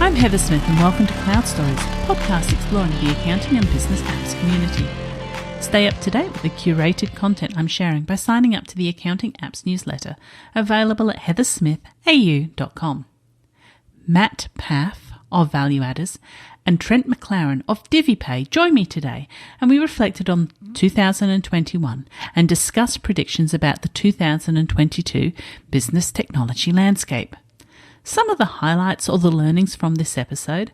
I'm Heather Smith and welcome to Cloud Stories, a podcast exploring the accounting and business apps community. Stay up to date with the curated content I'm sharing by signing up to the Accounting Apps newsletter, available at heathersmithau.com. Matt Paff of Value Adders and Trent McLaren of DiviPay join me today, and we reflected on 2021 and discussed predictions about the 2022 business technology landscape. Some of the highlights or the learnings from this episode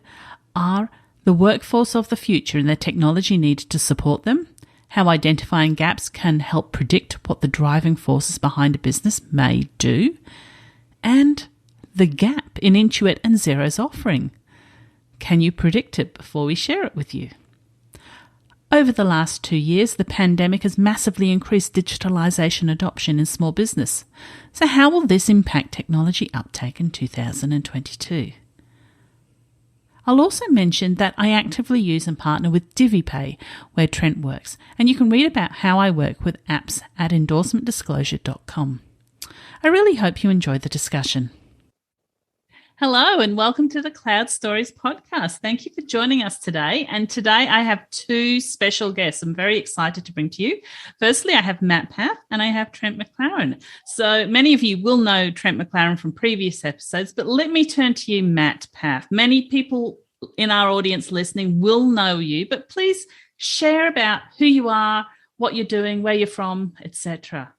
are the workforce of the future and the technology needed to support them, how identifying gaps can help predict what the driving forces behind a business may do, and the gap in Intuit and Xero's offering. Can you predict it before we share it with you? Over the last 2 years, the pandemic has massively increased digitalisation adoption in small business. So how will this impact technology uptake in 2022? I'll also mention that I actively use and partner with DiviPay, where Trent works, and you can read about how I work with apps at endorsementdisclosure.com. I really hope you enjoy the discussion. Hello and welcome to the Cloud Stories podcast. Thank you for joining us today. And today I have two special guests I'm very excited to bring to you. Firstly, I have Matt Paff and I have Trent McLaren. So many of you will know Trent McLaren from previous episodes, but let me turn to you, Matt Paff. Many people in our audience listening will know you, but please share about who you are, what you're doing, where you're from, etc.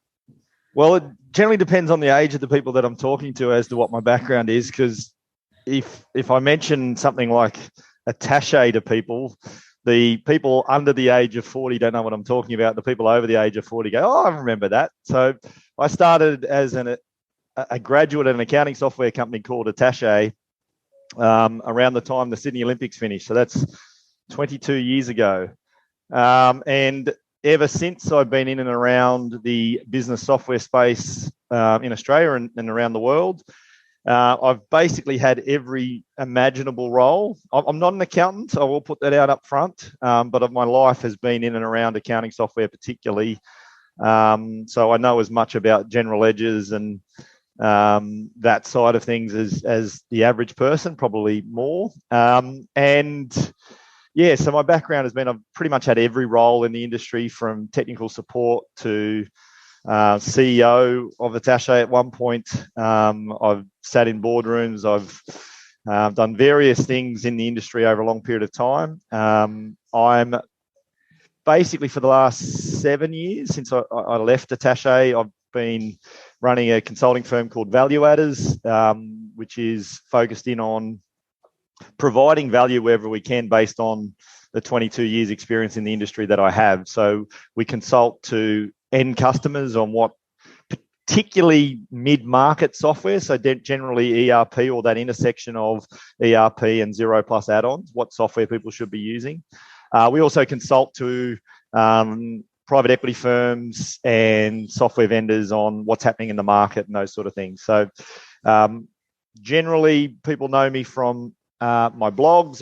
Well, it generally depends on the age of the people that I'm talking to as to what my background is, because if I mention something like attaché to people, the people under the age of 40 don't know what I'm talking about. The people over the age of 40 go, oh, I remember that. So I started as a graduate at an accounting software company called Attaché around the time the Sydney Olympics finished. So that's 22 years ago. And ever since, I've been in and around the business software space in Australia and around the world. I've basically had every imaginable role. I'm not an accountant, I will put that out up front, but my life has been in and around accounting software particularly. So I know as much about general ledgers and that side of things as the average person, probably more. Yeah, so my background has been I've pretty much had every role in the industry, from technical support to CEO of Attaché at one point. I've sat in boardrooms. I've done various things in the industry over a long period of time. I'm basically, for the last 7 years, since I left Attaché, I've been running a consulting firm called Value Adders, which is focused in on providing value wherever we can based on the 22 years experience in the industry that I have. So we consult to end customers on what particularly mid-market software, so generally ERP or that intersection of ERP and Xero plus add-ons, what software people should be using. We also consult to private equity firms and software vendors on what's happening in the market and those sort of things. So generally people know me from my blogs.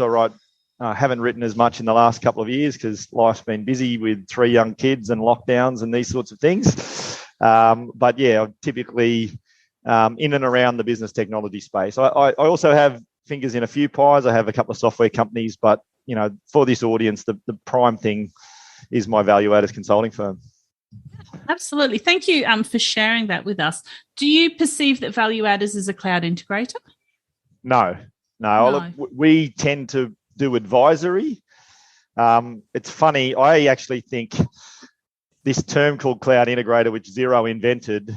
I haven't written as much in the last couple of years because life's been busy with 3 young kids and lockdowns and these sorts of things. But yeah, I'm typically in and around the business technology space. I also have fingers in a few pies. I have a couple of software companies, but you know, for this audience, the prime thing is my Value Adders consulting firm. Absolutely. Thank you for sharing that with us. Do you perceive that Value Adders is a cloud integrator? No. We tend to do advisory. It's funny. I actually think this term called cloud integrator, which Xero invented,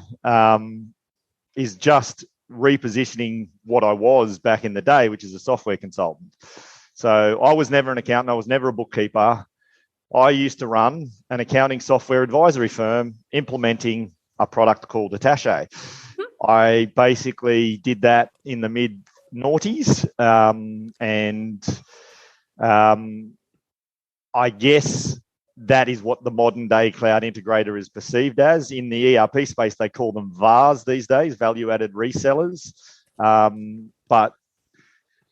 is just repositioning what I was back in the day, which is a software consultant. So I was never an accountant. I was never a bookkeeper. I used to run an accounting software advisory firm implementing a product called Attaché. I basically did that in the mid-noughties, and I guess that is what the modern day cloud integrator is perceived as. In the ERP space, they call them VARs these days, value-added resellers. But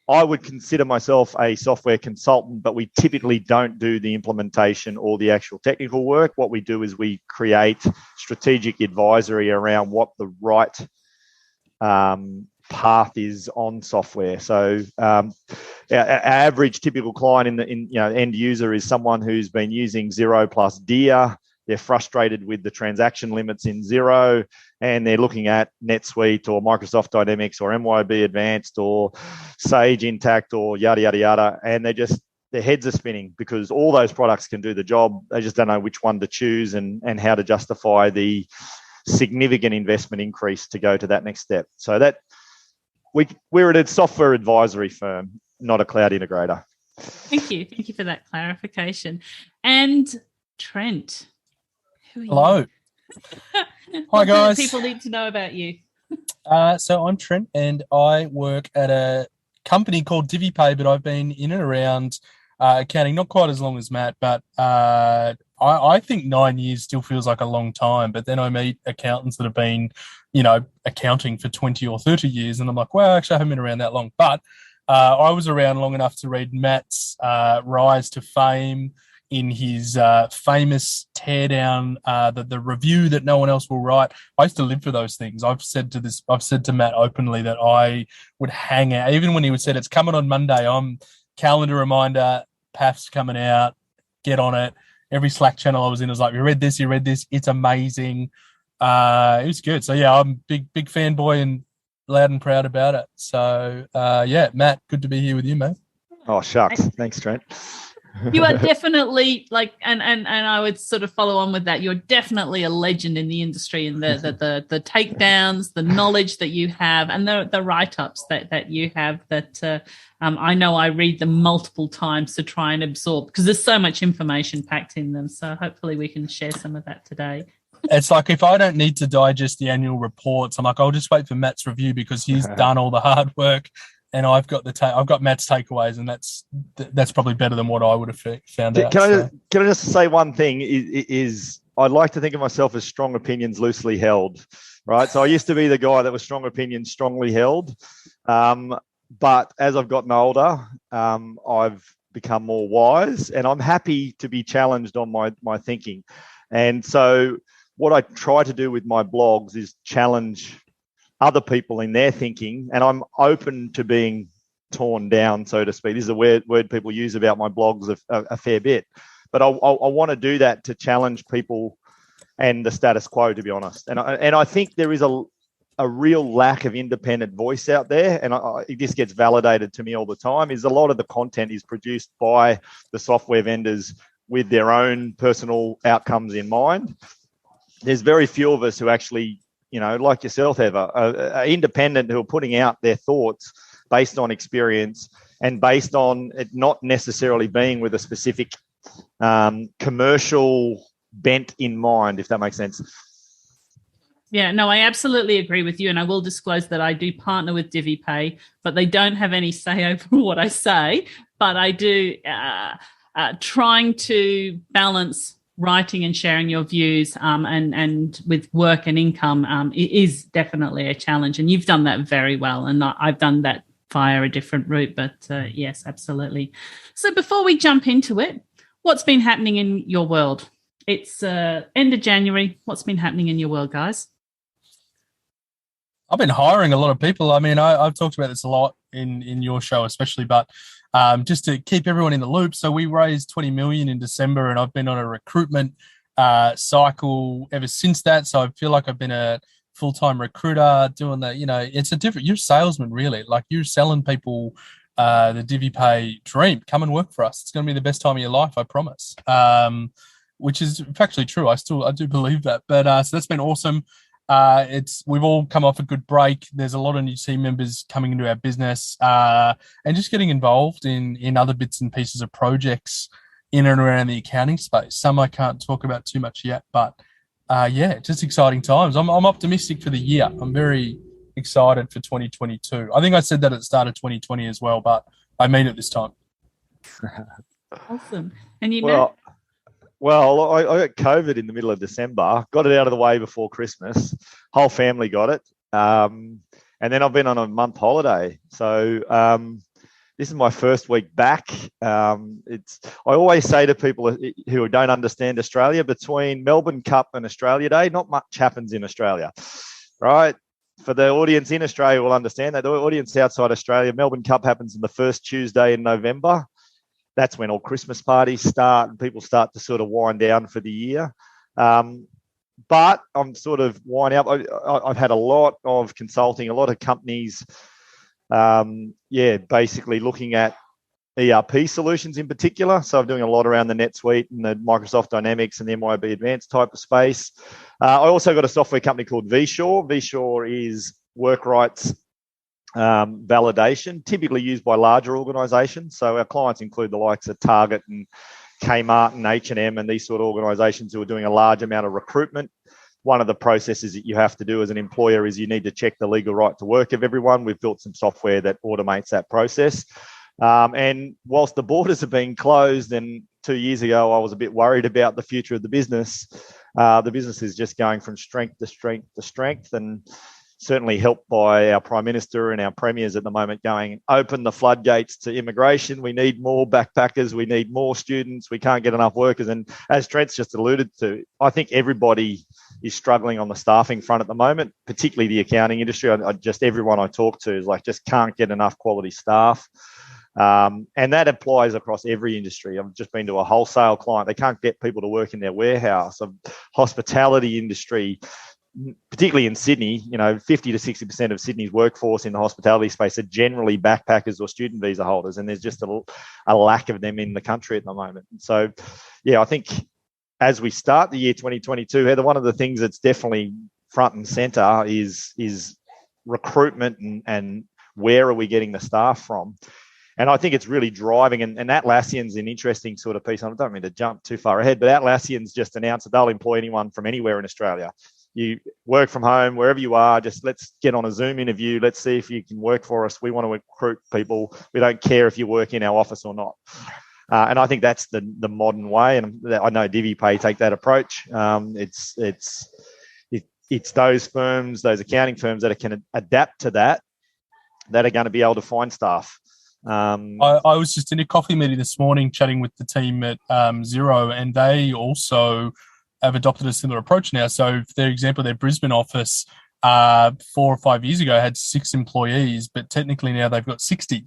I would consider myself a software consultant, but we typically don't do the implementation or the actual technical work. What we do is we create strategic advisory around what the right Paff is on software. So our average typical client end user is someone who's been using Xero plus Dia. They're frustrated with the transaction limits in Xero, and they're looking at NetSuite or Microsoft Dynamics or MYOB Advanced or Sage Intacct or yada, yada, yada. And their heads are spinning because all those products can do the job. They just don't know which one to choose and how to justify the significant investment increase to go to that next step. So we're at a software advisory firm, not a cloud integrator. Thank you. Thank you for that clarification. And Trent, who are Hello. you? Hi, guys. What do people need to know about you? So I'm Trent, and I work at a company called DiviPay, but I've been in and around accounting not quite as long as Matt, but I think 9 years still feels like a long time. But then I meet accountants that have been, accounting for 20 or 30 years, and I'm like, well, actually, I haven't been around that long. But I was around long enough to read Matt's rise to fame in his famous teardown, the review that no one else will write. I used to live for those things. I've said to Matt openly that I would hang out, even when he would said it's coming on Monday. I'm calendar reminder, Paff's coming out, get on it. Every Slack channel I was in was like, you read this, it's amazing. It was good. So yeah, I'm big fanboy and loud and proud about it. So Matt, good to be here with you, mate. Oh shucks, thanks, Trent. You are definitely and I would sort of follow on with that. You're definitely a legend in the industry, and the takedowns, the knowledge that you have, and the write-ups that you have. That I know I read them multiple times to try and absorb, because there's so much information packed in them. So hopefully we can share some of that today. It's like if I don't need to digest the annual reports, I'm like, I'll just wait for Matt's review because he's done all the hard work. And I've got I've got Matt's takeaways, and that's probably better than what I would have found out. Can I just say one thing? Is I'd like to think of myself as strong opinions loosely held, right? So I used to be the guy that was strong opinions strongly held, but as I've gotten older, I've become more wise, and I'm happy to be challenged on my thinking. And so what I try to do with my blogs is challenge other people in their thinking, and I'm open to being torn down, so to speak. This is a word people use about my blogs a fair bit, but I want to do that to challenge people and the status quo, to be honest. And I think there is a real lack of independent voice out there, and this gets validated to me all the time, is a lot of the content is produced by the software vendors with their own personal outcomes in mind. There's very few of us who actually, like yourself, Eva, are independent, who are putting out their thoughts based on experience and based on it not necessarily being with a specific commercial bent in mind, if that makes sense. Yeah, no, I absolutely agree with you. And I will disclose that I do partner with DiviPay, but they don't have any say over what I say. But I do trying to balance writing and sharing your views and with work and income is definitely a challenge. And you've done that very well. And I've done that via a different route. But yes, absolutely. So before we jump into it, what's been happening in your world? It's end of January. What's been happening in your world, guys? I've been hiring a lot of people. I mean, I've talked about this a lot in your show, especially, but just to keep everyone in the loop. So we raised 20 million in December, and I've been on a recruitment cycle ever since that. So I feel like I've been a full-time recruiter doing that. It's a different, you're a salesman, really. Like, you're selling people the DiviPay dream. Come and work for us. It's going to be the best time of your life, I promise. Which is factually true. I do believe that. But so that's been awesome. We've all come off a good break. There's a lot of new team members coming into our business, and just getting involved in other bits and pieces of projects in and around the accounting space. Some I can't talk about too much yet, but just exciting times. I'm optimistic for the year. I'm very excited for 2022. I think I said that at the start of 2020 as well, but I mean it this time. Awesome. And Well, I got COVID in the middle of December, got it out of the way before Christmas. Whole family got it. And then I've been on a month holiday. So this is my first week back. I always say to people who don't understand Australia, between Melbourne Cup and Australia Day, not much happens in Australia, right? for the audience in Australia will understand that. The audience outside Australia, Melbourne Cup happens on the first Tuesday in November. That's when all Christmas parties start and people start to sort of wind down for the year. But I'm sort of winding up. I've had a lot of consulting, a lot of companies, basically looking at ERP solutions in particular. So I'm doing a lot around the NetSuite and the Microsoft Dynamics and the MYOB Advanced type of space. I also got a software company called vSure. vSure is work rights validation, typically used by larger organizations. So our clients include the likes of Target and Kmart and H&M and these sort of organizations who are doing a large amount of recruitment. One of the processes that you have to do as an employer is you need to check the legal right to work of everyone. We've built some software that automates that process. And whilst the borders are being closed, and 2 years ago I was a bit worried about the future of the business is just going from strength to strength to strength, and certainly helped by our Prime Minister and our premiers at the moment going, open the floodgates to immigration. We need more backpackers. We need more students. We can't get enough workers. And as Trent's just alluded to, I think everybody is struggling on the staffing front at the moment, particularly the accounting industry. Everyone I talk to is like, just can't get enough quality staff. And that applies across every industry. I've just been to a wholesale client. They can't get people to work in their warehouse. A hospitality industry, particularly in Sydney, 50 to 60% of Sydney's workforce in the hospitality space are generally backpackers or student visa holders, and there's just a lack of them in the country at the moment. And so, I think as we start the year 2022, Heather, one of the things that's definitely front and centre is recruitment and where are we getting the staff from? And I think it's really driving, and Atlassian's an interesting sort of piece. I don't mean to jump too far ahead, but Atlassian's just announced that they'll employ anyone from anywhere in Australia. You work from home, wherever you are, just let's get on a Zoom interview. Let's see if you can work for us. We want to recruit people. We don't care if you work in our office or not. And I think that's the modern way. And I know DiviPay take that approach. It's those firms, those accounting firms that can adapt to that are going to be able to find staff. I was just in a coffee meeting this morning chatting with the team at Xero, and they also have adopted a similar approach now. So, for their example, their Brisbane office 4 or 5 years ago had 6 employees, but technically now they've got 60.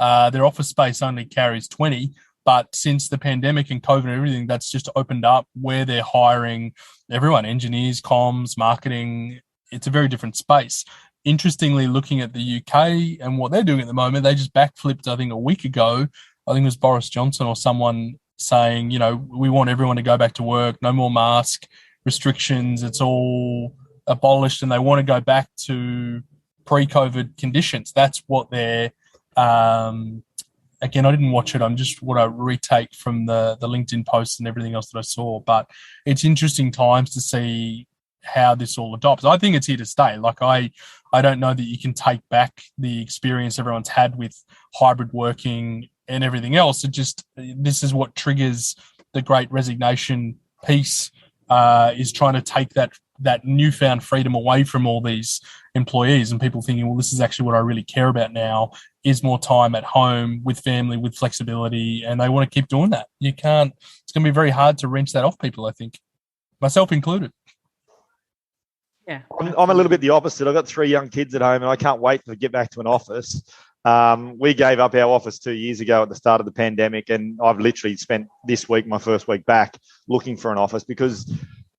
Their office space only carries 20, but since the pandemic and COVID and everything, that's just opened up where they're hiring everyone, engineers, comms, marketing. It's a very different space. Interestingly, looking at the UK and what they're doing at the moment, they just backflipped, I think, a week ago. I think it was Boris Johnson or someone saying, we want everyone to go back to work, no more mask restrictions, it's all abolished, and they want to go back to pre-COVID conditions. That's what they're, again, I didn't watch it. I'm just what I retake from the LinkedIn posts and everything else that I saw. But it's interesting times to see how this all adopts. I think it's here to stay. Like I don't know that you can take back the experience everyone's had with hybrid working and everything else. This is what triggers the great resignation piece, is trying to take that newfound freedom away from all these employees and people thinking, well, this is actually what I really care about now, is more time at home with family, with flexibility, and they want to keep doing that. It's going to be very hard to wrench that off people, I think, myself included. Yeah, I'm a little bit the opposite. I've got 3 young kids at home and I can't wait to get back to an office. We gave up our office 2 years ago at the start of the pandemic, and I've literally spent this week, my first week back, looking for an office because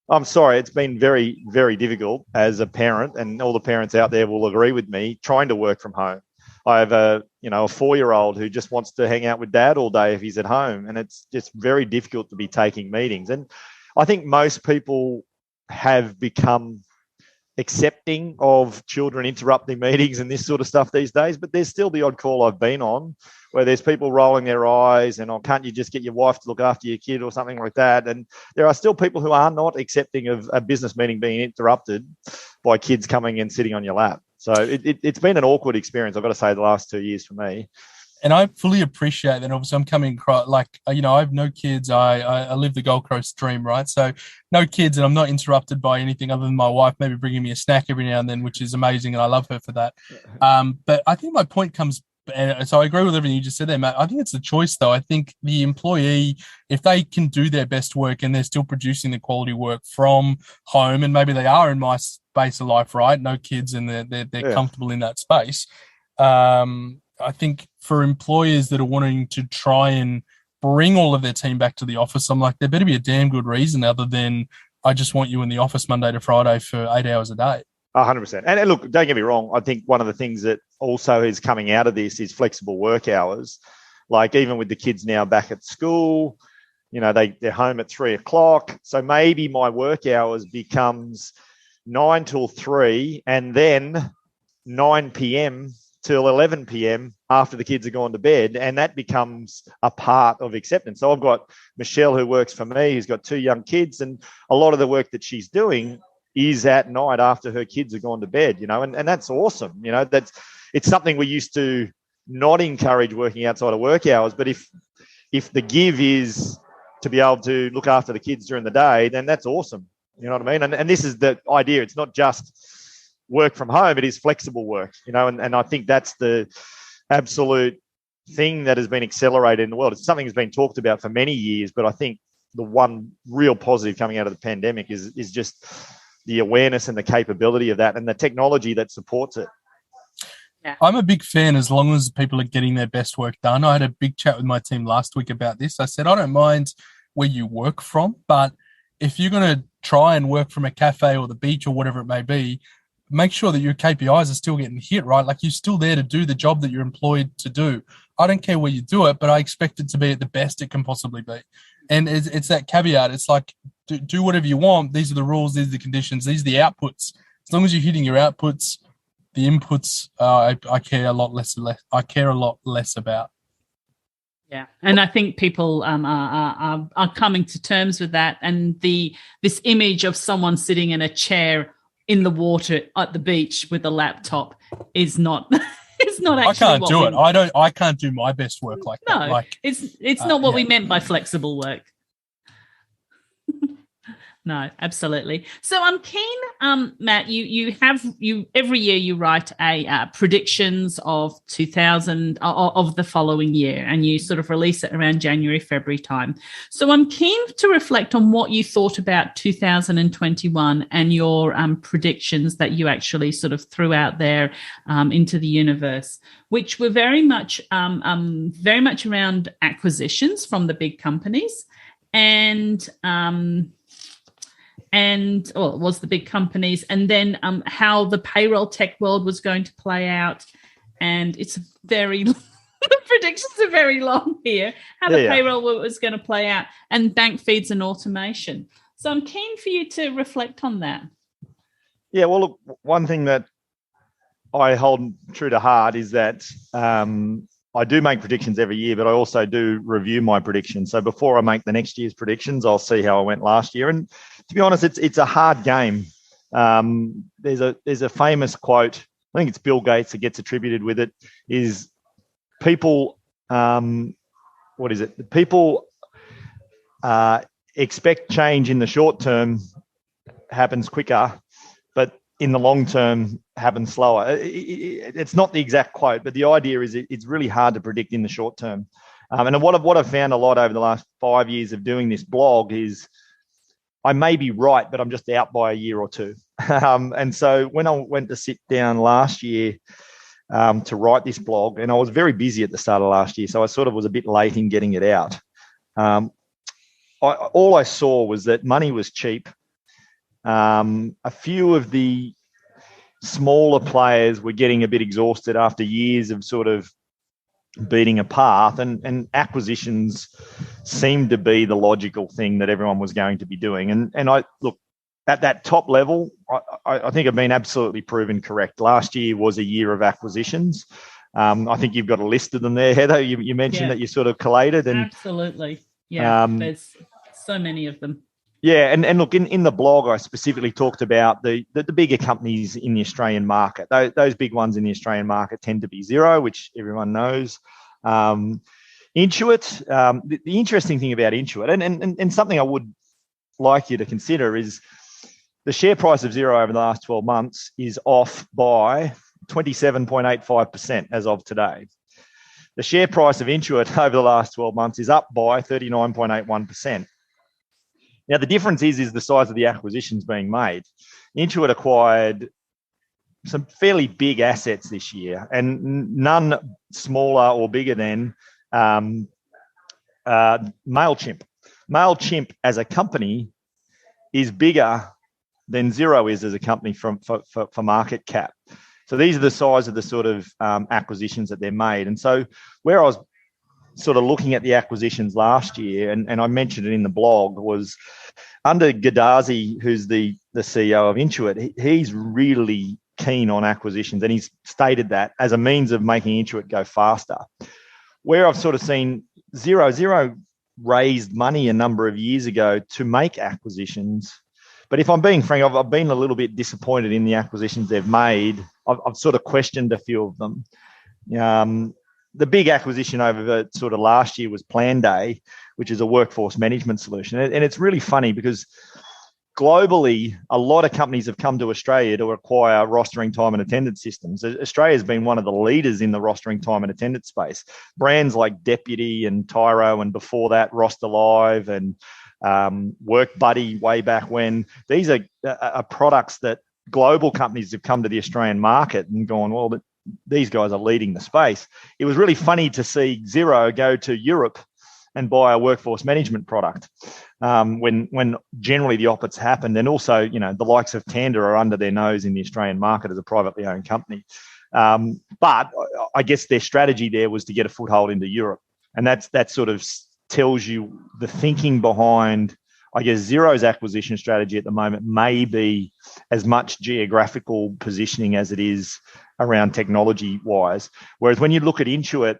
I'm sorry, it's been very, very difficult as a parent, and all the parents out there will agree with me, trying to work from home. I have a 4-year-old who just wants to hang out with dad all day if he's at home, and it's just very difficult to be taking meetings. And I think most people have become accepting of children interrupting meetings and this sort of stuff these days, but there's still the odd call I've been on where there's people rolling their eyes and, can't you just get your wife to look after your kid or something like that? And there are still people who are not accepting of a business meeting being interrupted by kids coming and sitting on your lap. So it's been an awkward experience, I've got to say, the last 2 years for me. And I fully appreciate that. Obviously, I'm coming I have no kids. I live the Gold Coast dream, right? So no kids, and I'm not interrupted by anything other than my wife maybe bringing me a snack every now and then, which is amazing, and I love her for that. But I think my point comes And so I agree with everything you just said there, Matt. I think it's the choice, though. I think the employee, if they can do their best work and they're still producing the quality work from home, and maybe they are in my space of life, right? No kids, and they're comfortable in that space. I think for employers that are wanting to try and bring all of their team back to the office, I'm like, there better be a damn good reason other than I just want you in the office Monday to Friday for 8 hours a day. 100%. And look, don't get me wrong. I think one of the things that also is coming out of this is flexible work hours. Like even with the kids now back at school, they're home at 3:00. So maybe my work hours becomes 9 till 3 and then 9 p.m. till 11 p.m. after the kids are gone to bed. And that becomes a part of acceptance. So I've got Michelle who works for me, who's got 2 young kids, and a lot of the work that she's doing is at night after her kids are gone to bed, and that's awesome. It's something we used to not encourage working outside of work hours. But if the give is to be able to look after the kids during the day, then that's awesome. You know what I mean? And this is the idea. It's not just work from home. It is flexible work, and I think that's the absolute thing that has been accelerated in the world. It's something that's been talked about for many years, but I think the one real positive coming out of the pandemic is just the awareness and the capability of that and the technology that supports it. Yeah. I'm a big fan as long as people are getting their best work done. I had a big chat with my team last week about this. I said, I don't mind where you work from, but if you're going to try and work from a cafe or the beach or whatever it may be, make sure that your KPIs are still getting hit, right? Like you're still there to do the job that you're employed to do. I don't care where you do it, but I expect it to be at the best it can possibly be. And it's that caveat. It's like, do whatever you want. These are the rules. These are the conditions. These are the outputs. As long as you're hitting your outputs, the inputs, I care a lot less. I care a lot less about. Yeah, and I think people are coming to terms with that. And this image of someone sitting in a chair in the water at the beach with a laptop is not. It's not actually. I can't do it. I can't do my best work like that. Like, it's not what we meant by flexible work. No, absolutely. So I'm keen, Matt. You every year you write a predictions of 2000 of the following year, and you sort of release it around January, February time. So I'm keen to reflect on what you thought about 2021 and your predictions that you actually sort of threw out there into the universe, which were very much around acquisitions from the big companies, and it was the big companies, and then how the payroll tech world was going to play out. And it's very the predictions are very long here. How the payroll was going to play out, and bank feeds and automation. So I'm keen for you to reflect on that. Yeah, well, look, one thing that I hold true to heart is that I do make predictions every year, but I also do review my predictions. So before I make the next year's predictions, I'll see how I went last year. And to be honest, it's a hard game. There's a famous quote, I think it's Bill Gates that gets attributed with it, is people, People expect change in the short term happens quicker, but in the long term happens slower. It's not the exact quote, but the idea is it's really hard to predict in the short term. And what I've found a lot over the last 5 years of doing this blog is I may be right, but I'm just out by a year or two. And so when I went to sit down last year to write this blog, and I was very busy at the start of last year, so I sort of was a bit late in getting it out. All I saw was that money was cheap. A few of the smaller players were getting a bit exhausted after years of sort of beating a path, and acquisitions seemed to be the logical thing that everyone was going to be doing. And I look at that top level, I think I've been absolutely proven correct. Last year was a year of acquisitions. I think you've got a list of them there, Heather. You mentioned that you sort of collated. And absolutely. Yeah, there's so many of them. Yeah, and look, in the blog, I specifically talked about the bigger companies in the Australian market. Those big ones in the Australian market tend to be Xero, which everyone knows. Intuit, the interesting thing about Intuit, and something I would like you to consider is the share price of Xero over the last 12 months is off by 27.85% as of today. The share price of Intuit over the last 12 months is up by 39.81%. Now, the difference is the size of the acquisitions being made. Intuit acquired some fairly big assets this year, and none smaller or bigger than MailChimp. MailChimp as a company is bigger than Xero is as a company for market cap. So these are the size of the sort of acquisitions that they're made. And so where I was sort of looking at the acquisitions last year, and I mentioned it in the blog, was under Gaddazi, who's the CEO of Intuit, he's really keen on acquisitions, and he's stated that as a means of making Intuit go faster. Where I've sort of seen Xero raised money a number of years ago to make acquisitions. But if I'm being frank, I've been a little bit disappointed in the acquisitions they've made. I've sort of questioned a few of them. The big acquisition over sort of last year was Planday, which is a workforce management solution. And it's really funny because globally, a lot of companies have come to Australia to acquire rostering time and attendance systems. Australia's been one of the leaders in the rostering time and attendance space. Brands like Deputy and Tyro, and before that, Roster Live and Work Buddy way back when. These are products that global companies have come to the Australian market and gone, well, these guys are leading the space. It was really funny to see Xero go to Europe and buy a workforce management product when generally the opposite happened. And also, the likes of Tanda are under their nose in the Australian market as a privately owned company. But I guess their strategy there was to get a foothold into Europe. And that sort of tells you the thinking behind, I guess, Xero's acquisition strategy at the moment may be as much geographical positioning as it is around technology-wise. Whereas when you look at Intuit,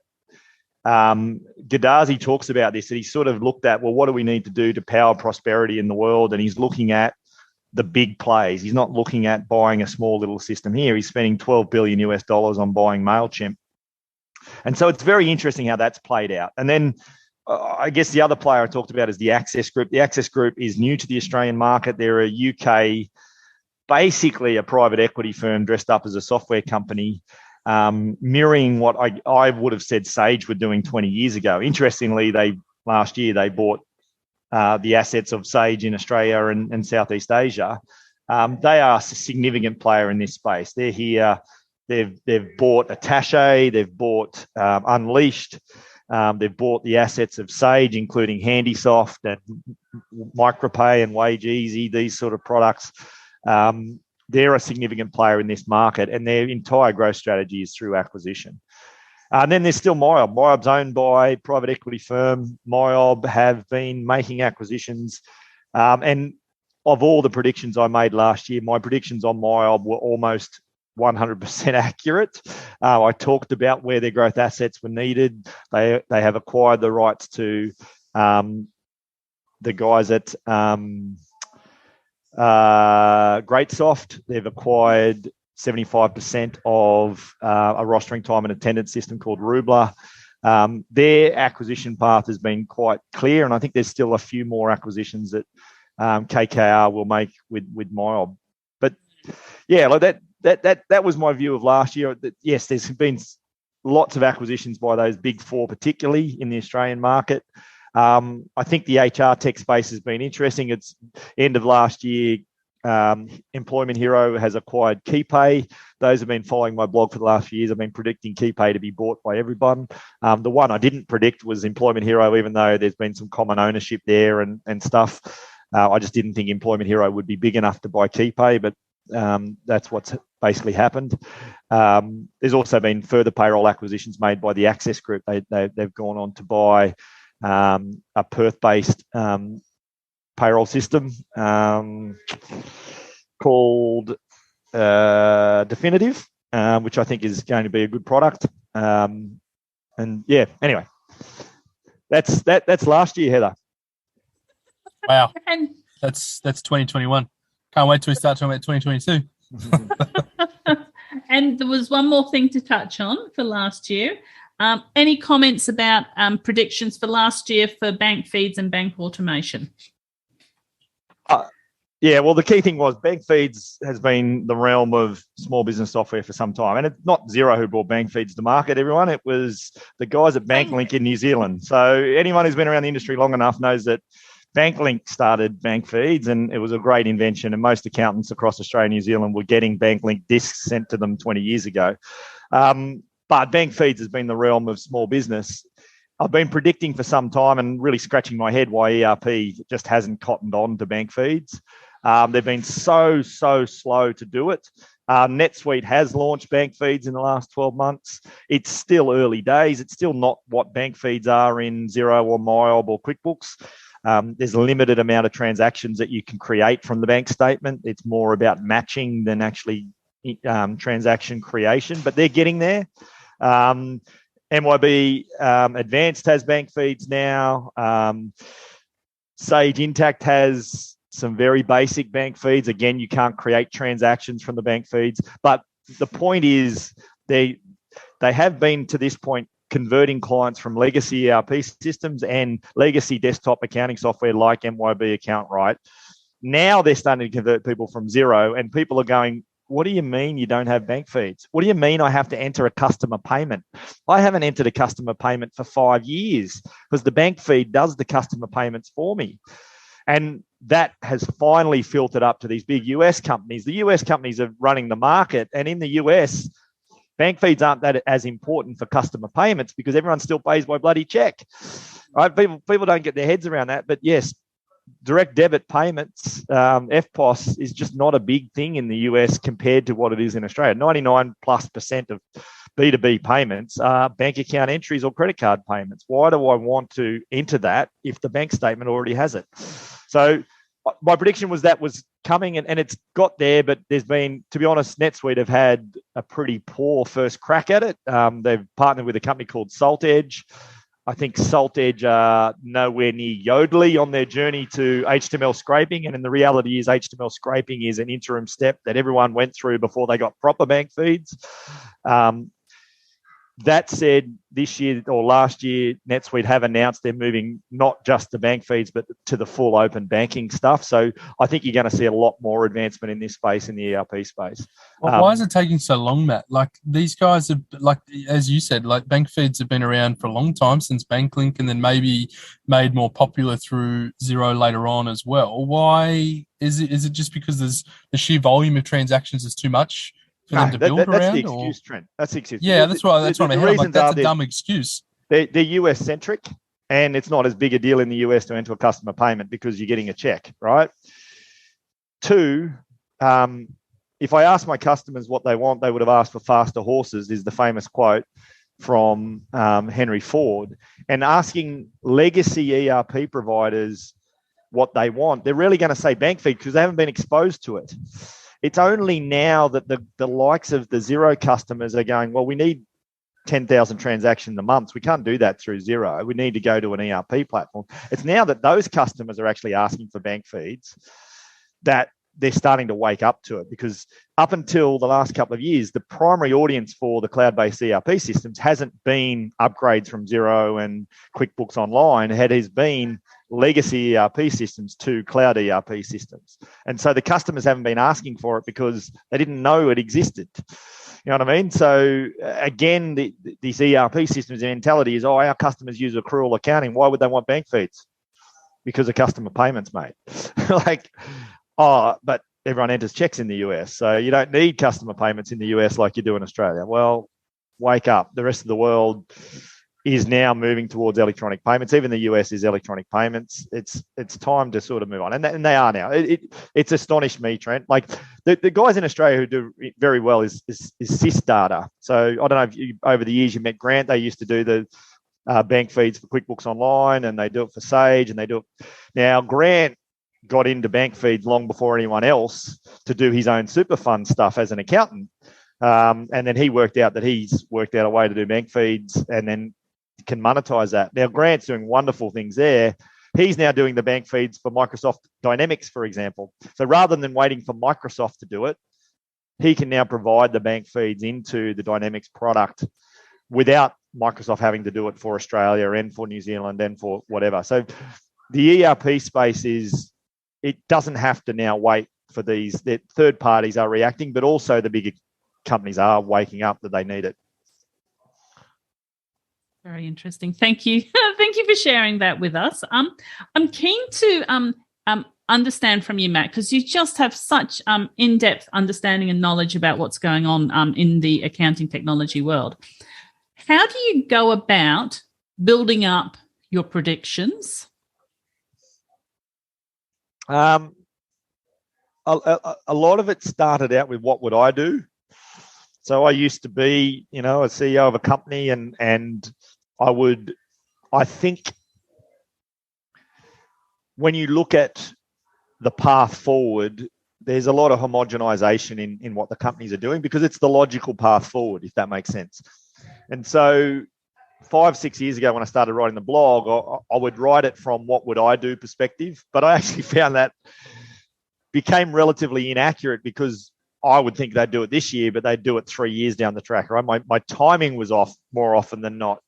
Gaddazi talks about this, that he sort of looked at, well, what do we need to do to power prosperity in the world? And he's looking at the big plays. He's not looking at buying a small little system here. He's spending $12 billion on buying MailChimp. And so it's very interesting how that's played out. And then I guess the other player I talked about is the Access Group. The Access Group is new to the Australian market. They're a UK, basically a private equity firm dressed up as a software company, mirroring what I would have said Sage were doing 20 years ago. Interestingly, last year they bought the assets of Sage in Australia and Southeast Asia. They are a significant player in this space. They're here. They've bought Attaché. They've bought Unleashed. They've bought the assets of Sage, including Handysoft and Micropay and Wage Easy, these sort of products. They're a significant player in this market, and their entire growth strategy is through acquisition. And then there's still MYOB. MYOB's owned by a private equity firm. MYOB have been making acquisitions. And of all the predictions I made last year, my predictions on MYOB were almost 100% accurate. I talked about where their growth assets were needed. They have acquired the rights to the guys at Greatsoft. They've acquired 75% of a rostering time and attendance system called Rubler. Their acquisition path has been quite clear, and I think there's still a few more acquisitions that KKR will make with MYOB. But yeah, like that was my view of last year. That yes, there's been lots of acquisitions by those big four, particularly in the Australian market. I think the HR tech space has been interesting. It's end of last year. Employment Hero has acquired KeyPay. Those have been following my blog for the last few years. I've been predicting KeyPay to be bought by everyone. The one I didn't predict was Employment Hero, even though there's been some common ownership there and stuff. I just didn't think Employment Hero would be big enough to buy KeyPay, but that's what's basically happened. There's also been further payroll acquisitions made by the Access Group. They've gone on to buy a Perth-based payroll system called Definitive, which I think is going to be a good product. And yeah, anyway, that's last year, Heather. Wow, that's 2021. Can't wait till we start talking about 2022. And there was one more thing to touch on for last year. Any comments about predictions for last year for bank feeds and bank automation? Yeah, well, the key thing was bank feeds has been the realm of small business software for some time. And it's not Xero who brought bank feeds to market, everyone. It was the guys at BankLink in New Zealand. So anyone who's been around the industry long enough knows that BankLink started bank feeds, and it was a great invention. And most accountants across Australia and New Zealand were getting BankLink discs sent to them 20 years ago. But bank feeds has been the realm of small business. I've been predicting for some time and really scratching my head why ERP just hasn't cottoned on to bank feeds. They've been so slow to do it. NetSuite has launched bank feeds in the last 12 months. It's still early days. It's still not what bank feeds are in Xero or MYOB or QuickBooks. There's a limited amount of transactions that you can create from the bank statement. It's more about matching than actually transaction creation, but they're getting there. MYB Advanced has bank feeds now. Sage Intact has some very basic bank feeds. Again, you can't create transactions from the bank feeds. But the point is they have been to this point converting clients from legacy ERP systems and legacy desktop accounting software like MYB AccountRight. Now they're starting to convert people from Xero, and people are going, what do you mean you don't have bank feeds? What do you mean I have to enter a customer payment? I haven't entered a customer payment for 5 years because the bank feed does the customer payments for me. And that has finally filtered up to these big US companies. The US companies are running the market. And in the US, bank feeds aren't that as important for customer payments because everyone still pays by bloody check. Right? People don't get their heads around that. But yes, direct debit payments, FPOS, is just not a big thing in the US compared to what it is in Australia. 99+% of B2B payments are bank account entries or credit card payments. Why do I want to enter that if the bank statement already has it? So my prediction was that was coming, and it's got there, but there's been, to be honest, NetSuite have had a pretty poor first crack at it. They've partnered with a company called Salt Edge. I think Salt Edge are nowhere near Yodely on their journey to HTML scraping. And in the reality is HTML scraping is an interim step that everyone went through before they got proper bank feeds. That said, this year or last year, NetSuite have announced they're moving not just to bank feeds, but to the full open banking stuff. So I think you're going to see a lot more advancement in this space, in the ERP space. Well, why is it taking so long, Matt? Like these guys have, like as you said, like bank feeds have been around for a long time since BankLink, and then maybe made more popular through Xero later on as well. Why is it? Is it just because there's the sheer volume of transactions is too much for them to build around? That's the excuse, Trent. That's the excuse. Yeah, that's right. That's what I mean. I'm like, that's a dumb excuse. They're US centric, and it's not as big a deal in the US to enter a customer payment because you're getting a check, right? Two, if I asked my customers what they want, they would have asked for faster horses, is the famous quote from Henry Ford. And asking legacy ERP providers what they want, they're really going to say bank feed because they haven't been exposed to it. It's only now that the likes of the Xero customers are going, well, we need 10,000 transactions a month. We can't do that through Xero. We need to go to an ERP platform. It's now that those customers are actually asking for bank feeds that they're starting to wake up to it, because up until the last couple of years, the primary audience for the cloud-based ERP systems hasn't been upgrades from Xero and QuickBooks Online. It has been legacy ERP systems to cloud ERP systems. And so the customers haven't been asking for it because they didn't know it existed. You know what I mean? So again, these ERP systems mentality is, our customers use accrual accounting. Why would they want bank feeds? Because of customer payments, mate. But everyone enters checks in the US. So you don't need customer payments in the US like you do in Australia. Well, wake up. The rest of the world is now moving towards electronic payments. Even the US is electronic payments. It's time to sort of move on. And they are now. It's astonished me, Trent. Like the guys in Australia who do very well is SIS data. So I don't know if over the years you met Grant. They used to do the bank feeds for QuickBooks Online, and they do it for Sage, and they do it. Now, Grant got into bank feeds long before anyone else to do his own super fund stuff as an accountant. And then he worked out a way to do bank feeds and then can monetize that. Now, Grant's doing wonderful things there. He's now doing the bank feeds for Microsoft Dynamics, for example. So rather than waiting for Microsoft to do it, he can now provide the bank feeds into the Dynamics product without Microsoft having to do it for Australia and for New Zealand and for whatever. So the ERP space is it doesn't have to now wait for these. The third parties are reacting, but also the bigger companies are waking up that they need it. Very interesting. Thank you. Thank you for sharing that with us. I'm keen to understand from you, Matt, because you just have such in-depth understanding and knowledge about what's going on in the accounting technology world. How do you go about building up your predictions? A lot of it started out with what would I do. So I used to be, a CEO of a company, and I think when you look at the path forward, there's a lot of homogenization in what the companies are doing, because it's the logical path forward, if that makes sense. And so 5-6 years ago, when I started writing the blog, I would write it from what would I do perspective, but I actually found that became relatively inaccurate, because I would think they'd do it this year, but they'd do it 3 years down the track, right? My timing was off more often than not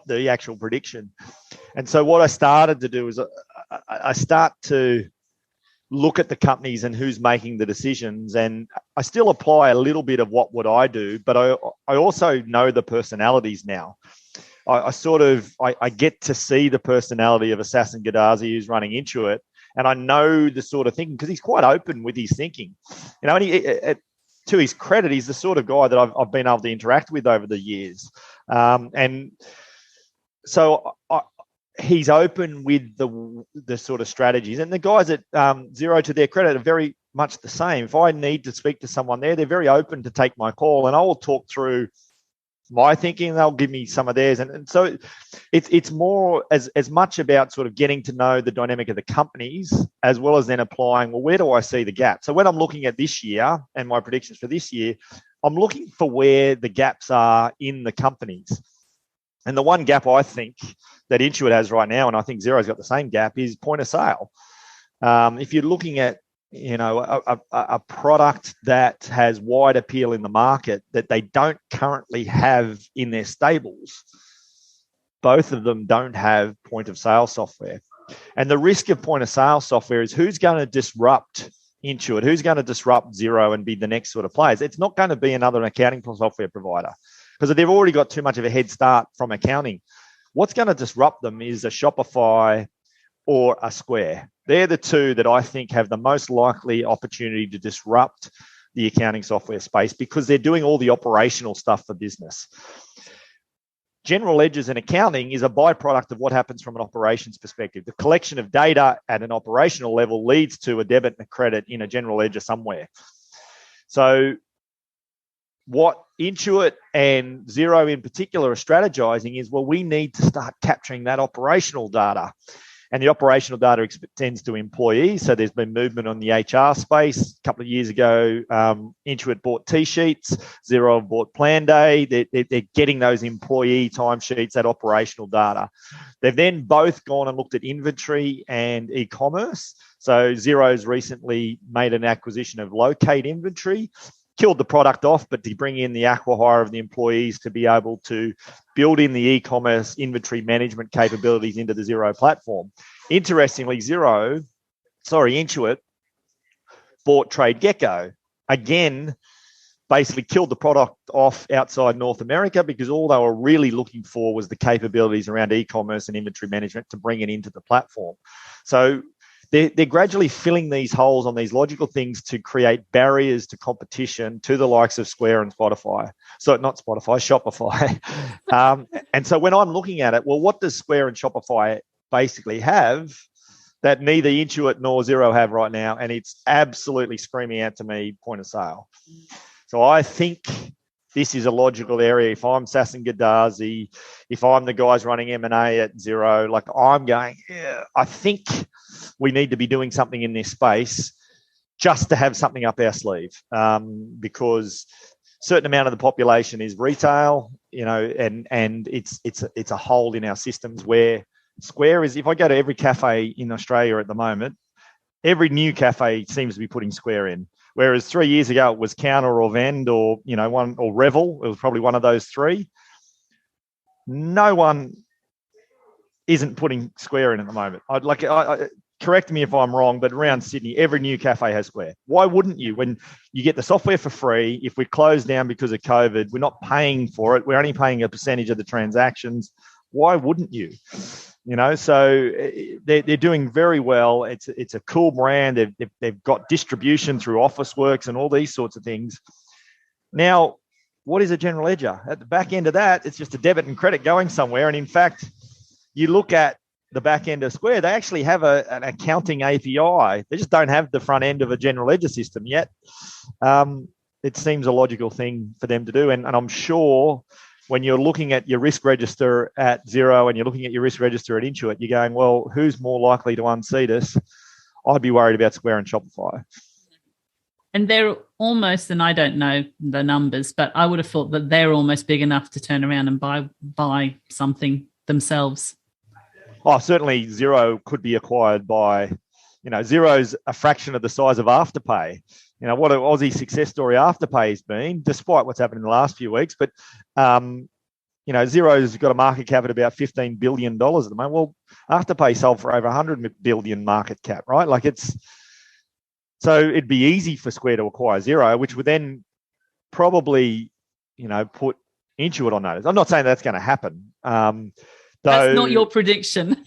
the actual prediction. And so what I started to do is I start to look at the companies and who's making the decisions, and I still apply a little bit of what would I do, but I also know the personalities now. I get to see the personality of Assassin Gaddazi, who's running Intuit, and I know the sort of thinking, because he's quite open with his thinking. And to his credit, he's the sort of guy that I've been able to interact with over the years. And so he's open with the sort of strategies. And the guys at Xero, to their credit, are very much the same. If I need to speak to someone there, they're very open to take my call, and I will talk through my thinking. They'll give me some of theirs. And so it's more as much about sort of getting to know the dynamic of the companies, as well as then applying, well, where do I see the gap? So when I'm looking at this year and my predictions for this year, I'm looking for where the gaps are in the companies. And the one gap I think that Intuit has right now, and I think Xero's got the same gap, is point of sale. If you're looking at a product that has wide appeal in the market that they don't currently have in their stables, both of them don't have point of sale software. And the risk of point of sale software is who's going to disrupt Intuit, who's going to disrupt Xero and be the next sort of players. It's not going to be another accounting software provider, because they've already got too much of a head start from accounting. What's going to disrupt them is a Shopify or a Square. They're the two that I think have the most likely opportunity to disrupt the accounting software space, because they're doing all the operational stuff for business. General ledgers and accounting is a byproduct of what happens from an operations perspective. The collection of data at an operational level leads to a debit and a credit in a general ledger somewhere. So what Intuit and Xero in particular are strategizing is, well, we need to start capturing that operational data. And the operational data extends to employees. So there's been movement on the HR space. A couple of years ago, Intuit bought T-Sheets. Xero bought Planday. They're getting those employee timesheets, that operational data. They've then both gone and looked at inventory and e-commerce. So Xero's recently made an acquisition of Locate Inventory, killed the product off, but to bring in the acqui-hire of the employees to be able to build in the e-commerce inventory management capabilities into the Xero platform. Interestingly, Intuit bought TradeGecko. Again, basically killed the product off outside North America, because all they were really looking for was the capabilities around e-commerce and inventory management to bring it into the platform. So they're gradually filling these holes on these logical things to create barriers to competition to the likes of Square and Spotify. So not Spotify, Shopify. And so when I'm looking at it, well, what does Square and Shopify basically have that neither Intuit nor Xero have right now? And it's absolutely screaming out to me, point of sale. So I think this is a logical area. If I'm Sasson Gaddazi, if I'm the guys running M&A at Xero, like I'm going, yeah, I think we need to be doing something in this space just to have something up our sleeve, because a certain amount of the population is retail, and it's a hole in our systems where Square is. If I go to every cafe in Australia at the moment, every new cafe seems to be putting Square in. Whereas 3 years ago it was Counter or Vend or one or Revel. It was probably one of those three. No one isn't putting Square in at the moment. correct me if I'm wrong, but around Sydney, every new cafe has Square. Why wouldn't you? When you get the software for free, if we close down because of COVID, we're not paying for it. We're only paying a percentage of the transactions. Why wouldn't you? So they're doing very well. It's a cool brand. They've got distribution through Officeworks and all these sorts of things. Now, what is a general ledger? At the back end of that, it's just a debit and credit going somewhere. And in fact, you look at the back end of Square, they actually have an accounting API. They just don't have the front end of a general ledger system yet. It seems a logical thing for them to do. And I'm sure when you're looking at your risk register at Xero and you're looking at your risk register at Intuit, you're going, well, who's more likely to unseat us? I'd be worried about Square and Shopify. And they're almost, and I don't know the numbers, but I would have thought that they're almost big enough to turn around and buy something themselves. Oh, certainly Xero could be acquired by, Xero's a fraction of the size of Afterpay. What an Aussie success story Afterpay has been, despite what's happened in the last few weeks. But, Xero's got a market cap at about $15 billion at the moment. Well, Afterpay sold for over 100 billion market cap, right? So it'd be easy for Square to acquire Xero, which would then probably, put Intuit on notice. I'm not saying that's going to happen. That's not your prediction.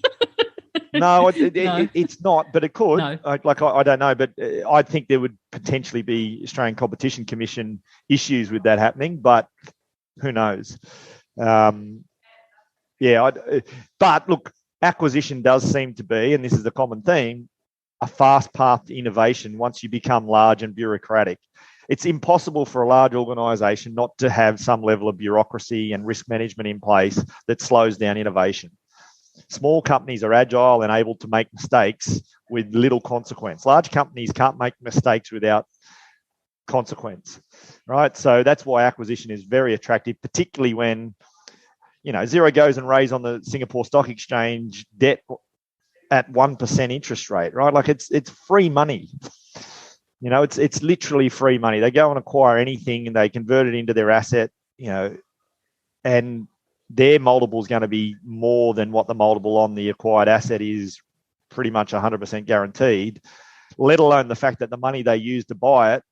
No, it's not, but it could. No. I don't know, but I think there would potentially be Australian Competition Commission issues with that happening, but who knows? But look, acquisition does seem to be, and this is the common theme, a fast path to innovation once you become large and bureaucratic. It's impossible for a large organisation not to have some level of bureaucracy and risk management in place that slows down innovation. Small companies are agile and able to make mistakes with little consequence. Large companies can't make mistakes without consequence, right? So that's why acquisition is very attractive, particularly when, Xero goes and raise on the Singapore Stock Exchange debt at 1% interest rate, right? It's free money. It's literally free money. They go and acquire anything and they convert it into their asset, and their multiple is going to be more than what the multiple on the acquired asset is, pretty much 100% guaranteed, let alone the fact that the money they use to buy it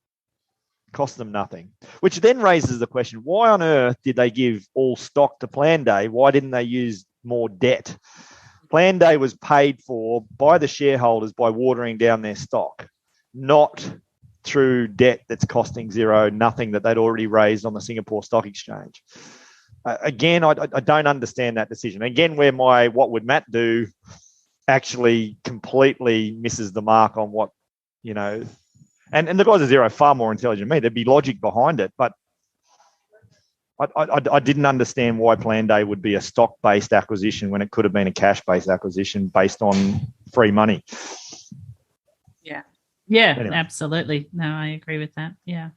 cost them nothing. Which then raises the question, why on earth did they give all stock to Planday? Why didn't they use more debt? Planday was paid for by the shareholders by watering down their stock, not through debt that's costing Xero nothing that they'd already raised on the Singapore Stock Exchange. Again, I don't understand that decision. Again, where my what would Matt do actually completely misses the mark on what, and the guys at Xero are far more intelligent than me. There'd be logic behind it, but I didn't understand why Planday would be a stock-based acquisition when it could have been a cash-based acquisition based on free money. Yeah, anyway. Absolutely. No, I agree with that. Yeah.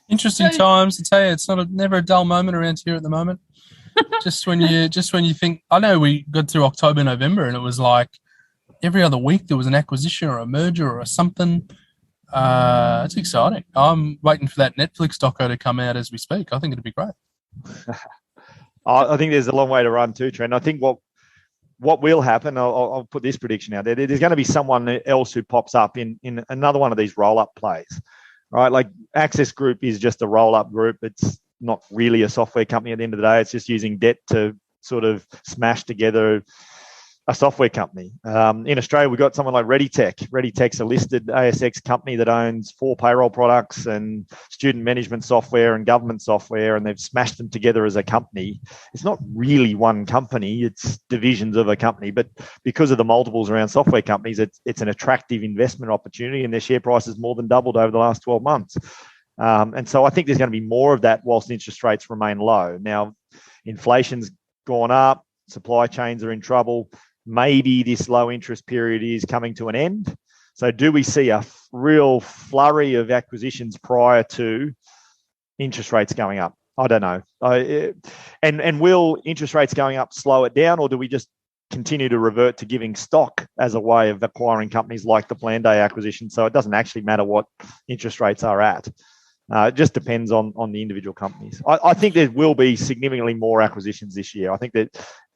Interesting times. I tell you, it's never a dull moment around here at the moment. just when you think, I know we got through October, November, and it was like every other week there was an acquisition or a merger or something. It's exciting. I'm waiting for that Netflix doco to come out as we speak. I think it'd be great. I think there's a long way to run too, Trent. I think what will happen, I'll put this prediction out there. There's going to be someone else who pops up in another one of these roll-up plays, right? Like Access Group is just a roll-up group. It's not really a software company at the end of the day. It's just using debt to sort of smash together a software company. In Australia, we've got someone like ReadyTech. ReadyTech's a listed ASX company that owns 4 payroll products and student management software and government software, and they've smashed them together as a company. It's not really one company, it's divisions of a company, but because of the multiples around software companies, it's an attractive investment opportunity, and their share price has more than doubled over the last 12 months. And so I think there's going to be more of that whilst interest rates remain low. Now, inflation's gone up, supply chains are in trouble. Maybe this low interest period is coming to an end. So do we see a real flurry of acquisitions prior to interest rates going up? I don't know. And will interest rates going up slow it down, or do we just continue to revert to giving stock as a way of acquiring companies like the Planday acquisition? So it doesn't actually matter what interest rates are at. It just depends on the individual companies. I think there will be significantly more acquisitions this year. I think that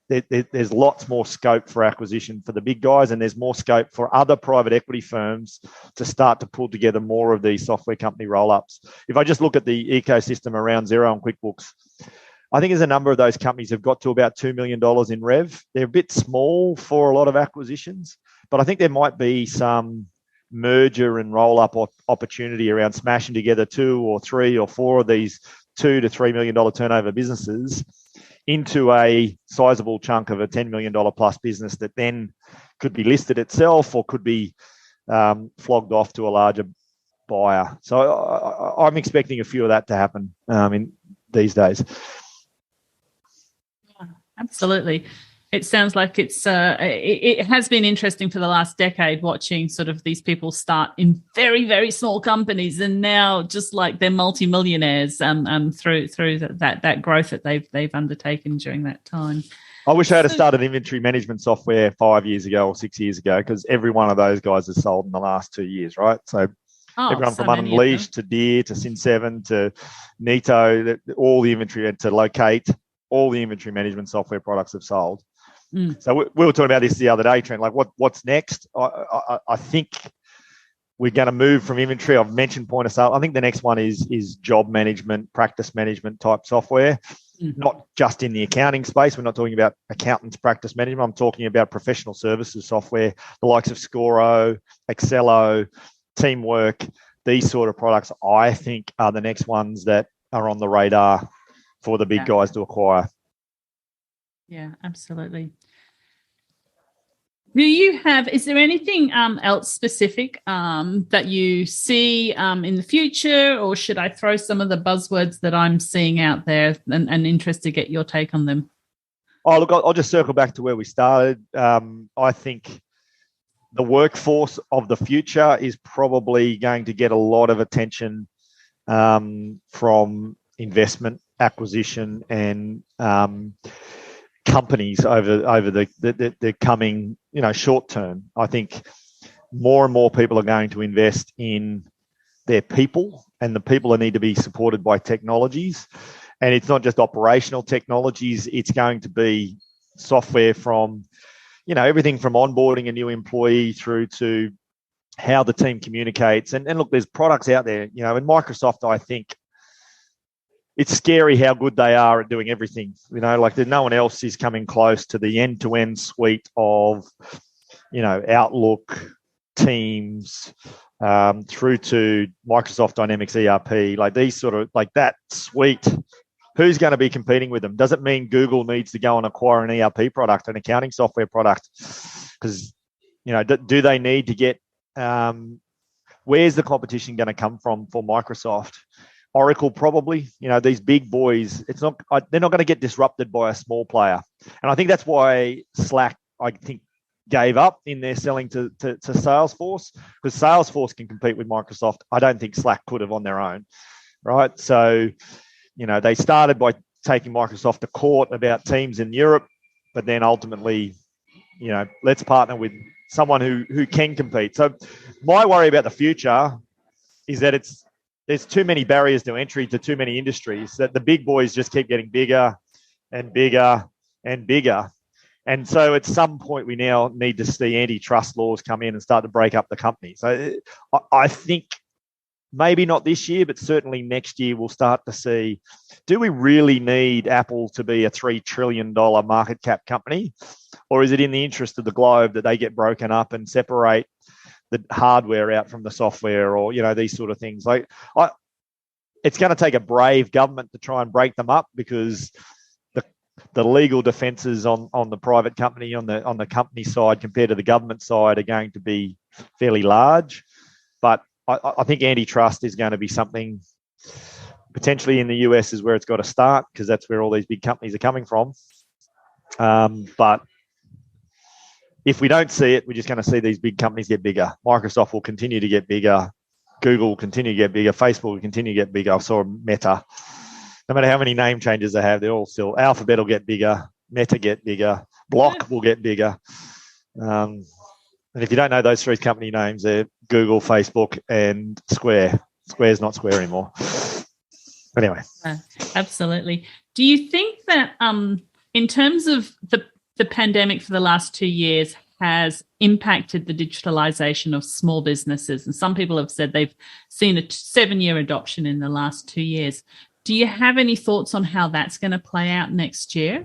there's lots more scope for acquisition for the big guys, and there's more scope for other private equity firms to start to pull together more of these software company roll-ups. If I just look at the ecosystem around Xero and QuickBooks, I think there's a number of those companies have got to about $2 million in rev. They're a bit small for a lot of acquisitions, but I think there might be some merger and roll-up opportunity around smashing together 2 or 3 or 4 of these $2 to $3 million turnover businesses into a sizable chunk of a $10 million plus business that then could be listed itself or could be flogged off to a larger buyer. So I'm expecting a few of that to happen in these days. Yeah, absolutely. It sounds like it has been interesting for the last decade watching sort of these people start in very, very small companies and now just like they're multimillionaires through that growth that they've undertaken during that time. I wish I had started inventory management software 5 years ago or 6 years ago, because every one of those guys has sold in the last 2 years, right? So everyone from Unleashed to Deer to Sin7 to Neato, all the inventory, to Locate, all the inventory management software products have sold. So we were talking about this the other day, Trent, like what's next? I think we're going to move from inventory. I've mentioned point of sale. I think the next one is job management, practice management type software, not just in the accounting space. We're not talking about accountants practice management. I'm talking about professional services software, the likes of Scoro, Excello, Teamwork. These sort of products, I think, are the next ones that are on the radar for the big guys to acquire. Yeah, absolutely. Is there anything else specific that you see in the future, or should I throw some of the buzzwords that I'm seeing out there and interested to get your take on them? Oh, look, I'll just circle back to where we started. I think the workforce of the future is probably going to get a lot of attention from investment, acquisition, and companies over the coming short term. I think more and more people are going to invest in their people, and the people need to be supported by technologies. And it's not just operational technologies; it's going to be software from everything from onboarding a new employee through to how the team communicates. And look, there's products out there. In Microsoft, I think it's scary how good they are at doing everything. Like no one else is coming close to the end-to-end suite of, Outlook, Teams, through to Microsoft Dynamics ERP, like these sort of, like that suite. Who's going to be competing with them? Does it mean Google needs to go and acquire an ERP product, an accounting software product? Because, do they need to get, where's the competition going to come from for Microsoft? Oracle, probably. These big boys, they're not going to get disrupted by a small player. And I think that's why Slack, I think, gave up in their selling to Salesforce, because Salesforce can compete with Microsoft. I don't think Slack could have on their own, right? So, they started by taking Microsoft to court about Teams in Europe, but then ultimately, let's partner with someone who can compete. So my worry about the future is that there's too many barriers to entry to too many industries, that the big boys just keep getting bigger and bigger and bigger. And so at some point we now need to see antitrust laws come in and start to break up the company. So I think maybe not this year, but certainly next year we'll start to see, do we really need Apple to be a $3 trillion market cap company? Or is it in the interest of the globe that they get broken up and separate the hardware out from the software, or these sort of things? Like, it's going to take a brave government to try and break them up, because the legal defences on the private company, on the company side compared to the government side, are going to be fairly large. But I think antitrust is going to be something potentially in the US is where it's got to start, because that's where all these big companies are coming from. But if we don't see it, we're just going to see these big companies get bigger. Microsoft will continue to get bigger. Google will continue to get bigger. Facebook will continue to get bigger. I saw Meta. No matter how many name changes they have, they're all still. Alphabet will get bigger. Meta get bigger. Block will get bigger. And if you don't know those three company names, they're Google, Facebook, and Square. Square's not Square anymore. Anyway. Absolutely. Do you think that in terms of the pandemic for the last 2 years has impacted the digitalization of small businesses. And some people have said they've seen a 7-year adoption in the last 2 years. Do you have any thoughts on how that's going to play out next year?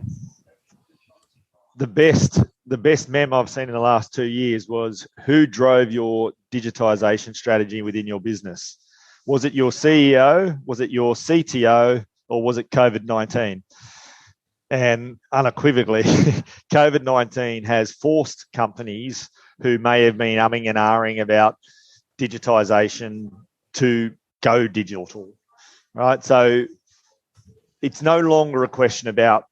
The best meme I've seen in the last 2 years was, who drove your digitization strategy within your business? Was it your CEO? Was it your CTO? Or was it COVID-19? And unequivocally, COVID-19 has forced companies who may have been umming and ahhing about digitization to go digital, right? So it's no longer a question about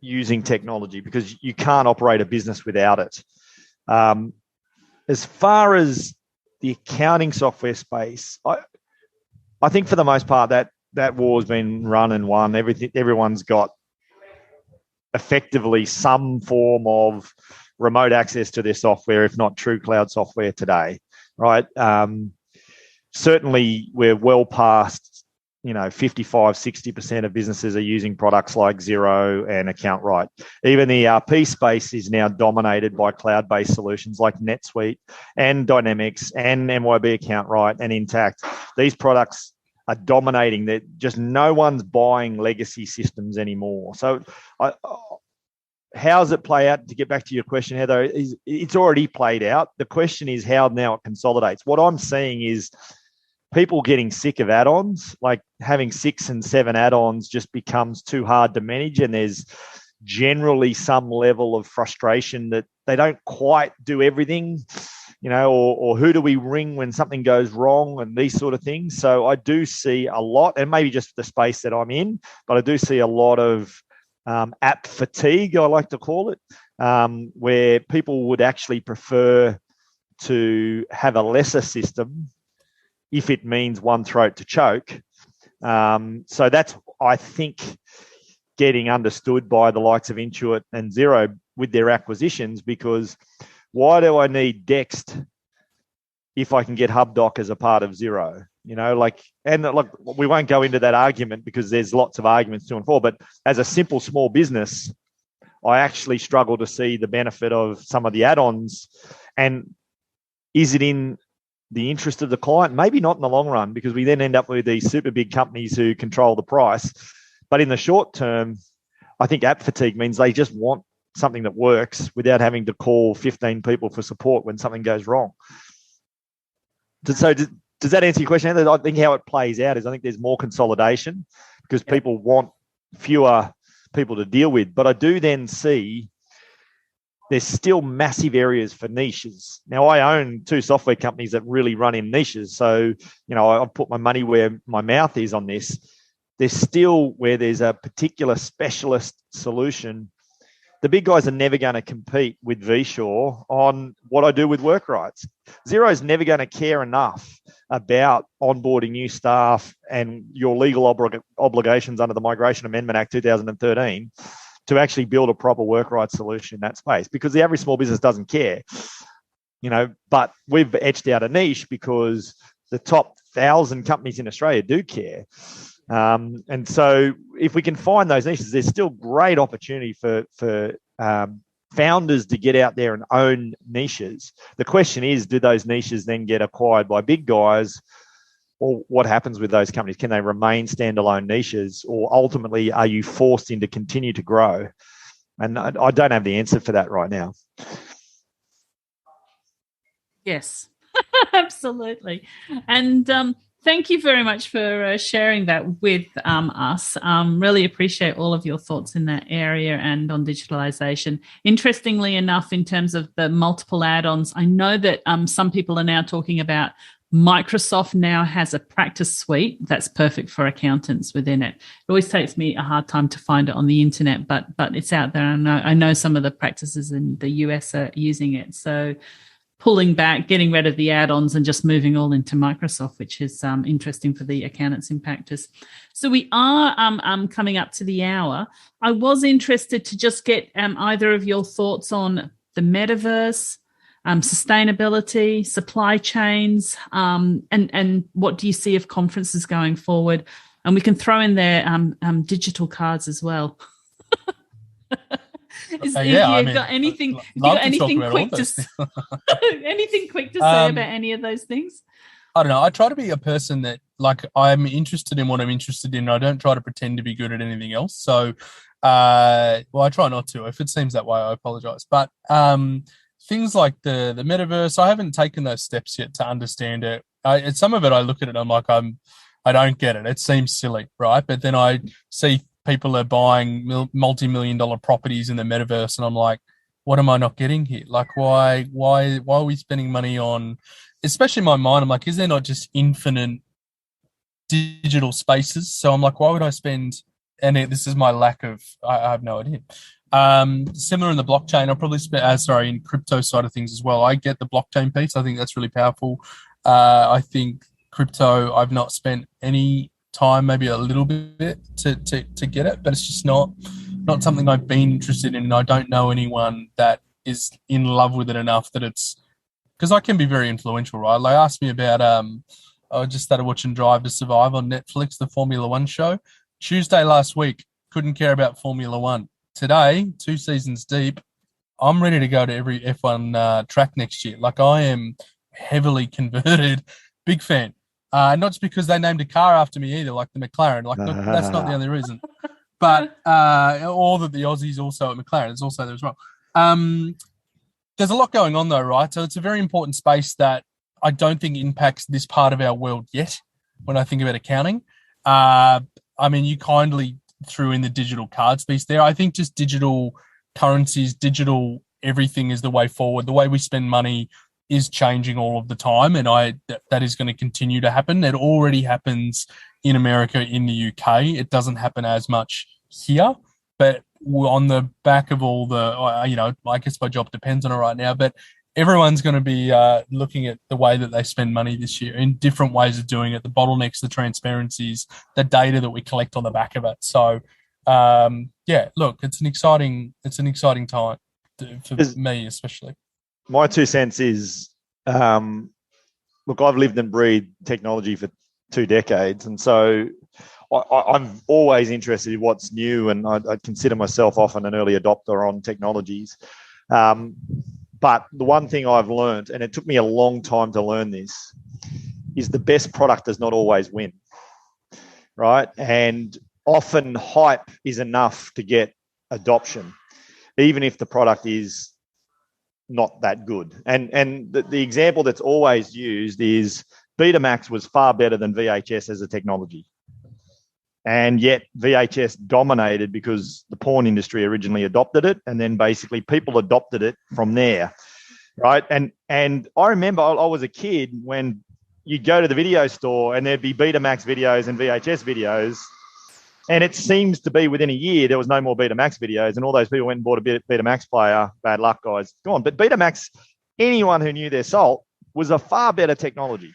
using technology, because you can't operate a business without it. As far as the accounting software space, I think for the most part that war's been run and won. Everyone's got effectively some form of remote access to their software, if not true cloud software today, right? Certainly we're well past, 55-60% of businesses are using products like Xero and AccountRight. Even the ERP space is now dominated by cloud-based solutions like NetSuite and Dynamics and MYB AccountRight and Intact. These products are dominating. That just no one's buying legacy systems anymore. So how does it play out? To get back to your question, Heather, it's already played out. The question is how now it consolidates. What I'm seeing is people getting sick of add-ons, like having 6 and 7 add-ons just becomes too hard to manage, and there's generally some level of frustration that they don't quite do everything, or who do we ring when something goes wrong and these sort of things. So I do see a lot, and maybe just the space that I'm in, but I do see a lot of app fatigue, I like to call it, where people would actually prefer to have a lesser system if it means one throat to choke. So that's, I think, getting understood by the likes of Intuit and Xero with their acquisitions, because why do I need Dext if I can get HubDoc as a part of Xero? We won't go into that argument because there's lots of arguments to and for, but as a simple small business, I actually struggle to see the benefit of some of the add-ons. And is it in the interest of the client? Maybe not in the long run, because we then end up with these super big companies who control the price. But in the short term, I think app fatigue means they just want something that works without having to call 15 people for support when something goes wrong. So does that answer your question? I think how it plays out is I think there's more consolidation because people want fewer people to deal with. But I do then see there's still massive areas for niches. Now, I own 2 software companies that really run in niches. So, I've put my money where my mouth is on this. There's still where there's a particular specialist solution. The big guys are never going to compete with Vsure on what I do with work rights. Xero's never going to care enough about onboarding new staff and your legal obligations under the Migration Amendment Act 2013 to actually build a proper work rights solution in that space, because the average small business doesn't care. But we've etched out a niche because the top 1,000 companies in Australia do care. And so if we can find those niches, there's still great opportunity for founders to get out there and own niches. The question is, do those niches then get acquired by big guys, or what happens with those companies? Can they remain standalone niches, or ultimately are you forced into continue to grow? And I don't have the answer for that right now. Yes, absolutely. And thank you very much for sharing that with us. Really appreciate all of your thoughts in that area and on digitalization. Interestingly enough, in terms of the multiple add-ons, I know that some people are now talking about Microsoft now has a practice suite that's perfect for accountants within it. It always takes me a hard time to find it on the internet, but it's out there. I know some of the practices in the US are using it. So pulling back, getting rid of the add-ons and just moving all into Microsoft, which is interesting for the accountants in practice. So we are coming up to the hour. I was interested to just get either of your thoughts on the metaverse, sustainability, supply chains, and what do you see of conferences going forward? And we can throw in there digital cards as well. Got anything? Have you love got to anything talk about quick all those to anything quick to say about any of those things? I don't know. I try to be a person that, like, I'm interested in what I'm interested in. I don't try to pretend to be good at anything else. So, I try not to. If it seems that way, I apologize. But things like the metaverse, I haven't taken those steps yet to understand it. Some of it, I look at it and I'm like, I don't get it. It seems silly, right? But then I see people are buying multi-million-dollar properties in the metaverse, and I'm like, what am I not getting here? Like, why are we spending money on? Especially in my mind, I'm like, is there not just infinite digital spaces? So I'm like, why would I spend? And this is my lack of. I have no idea. Similar in the blockchain, I'll probably spend. In crypto side of things as well. I get the blockchain piece. I think that's really powerful. I think crypto, I've not spent any time, maybe a little bit to get it, but it's just not something I've been interested in. And I don't know anyone that is in love with it enough that it's. Because I can be very influential, right? Like, ask me about, I just started watching Drive to Survive on Netflix, the Formula One show. Tuesday last week, couldn't care about Formula One. Today, 2 seasons deep, I'm ready to go to every F1 track next year. Like, I am heavily converted, big fan. Not just because they named a car after me either, like the McLaren. Like, look, that's not the only reason. But, or that the Aussies also at McLaren, it's also there as well. There's a lot going on though, right? So it's a very important space that I don't think impacts this part of our world yet when I think about accounting. I mean, you kindly threw in the digital cards piece there. I think just digital currencies, digital everything is the way forward. The way we spend money is changing all of the time, and that is going to continue to happen. It already happens in America, in the UK. It doesn't happen as much here, but on the back of all the, I guess my job depends on it right now, but everyone's going to be looking at the way that they spend money this year in different ways of doing it, the bottlenecks, the transparencies, the data that we collect on the back of it. So, look, it's an exciting time for me, especially. My 2 cents is, look, I've lived and breathed technology for 2 decades, and so I'm always interested in what's new, and I consider myself often an early adopter on technologies. But the one thing I've learned, and it took me a long time to learn this, is the best product does not always win, right? And often hype is enough to get adoption, even if the product is not that good. And the example that's always used is Betamax was far better than VHS as a technology. And yet VHS dominated because the porn industry originally adopted it, and then basically people adopted it from there, right? And I remember I was a kid when you'd go to the video store and there'd be Betamax videos and VHS videos, and it seems to be within a year there was no more Betamax videos, and all those people went and bought a Betamax player. Bad luck, guys, gone. But Betamax, anyone who knew their salt, was a far better technology,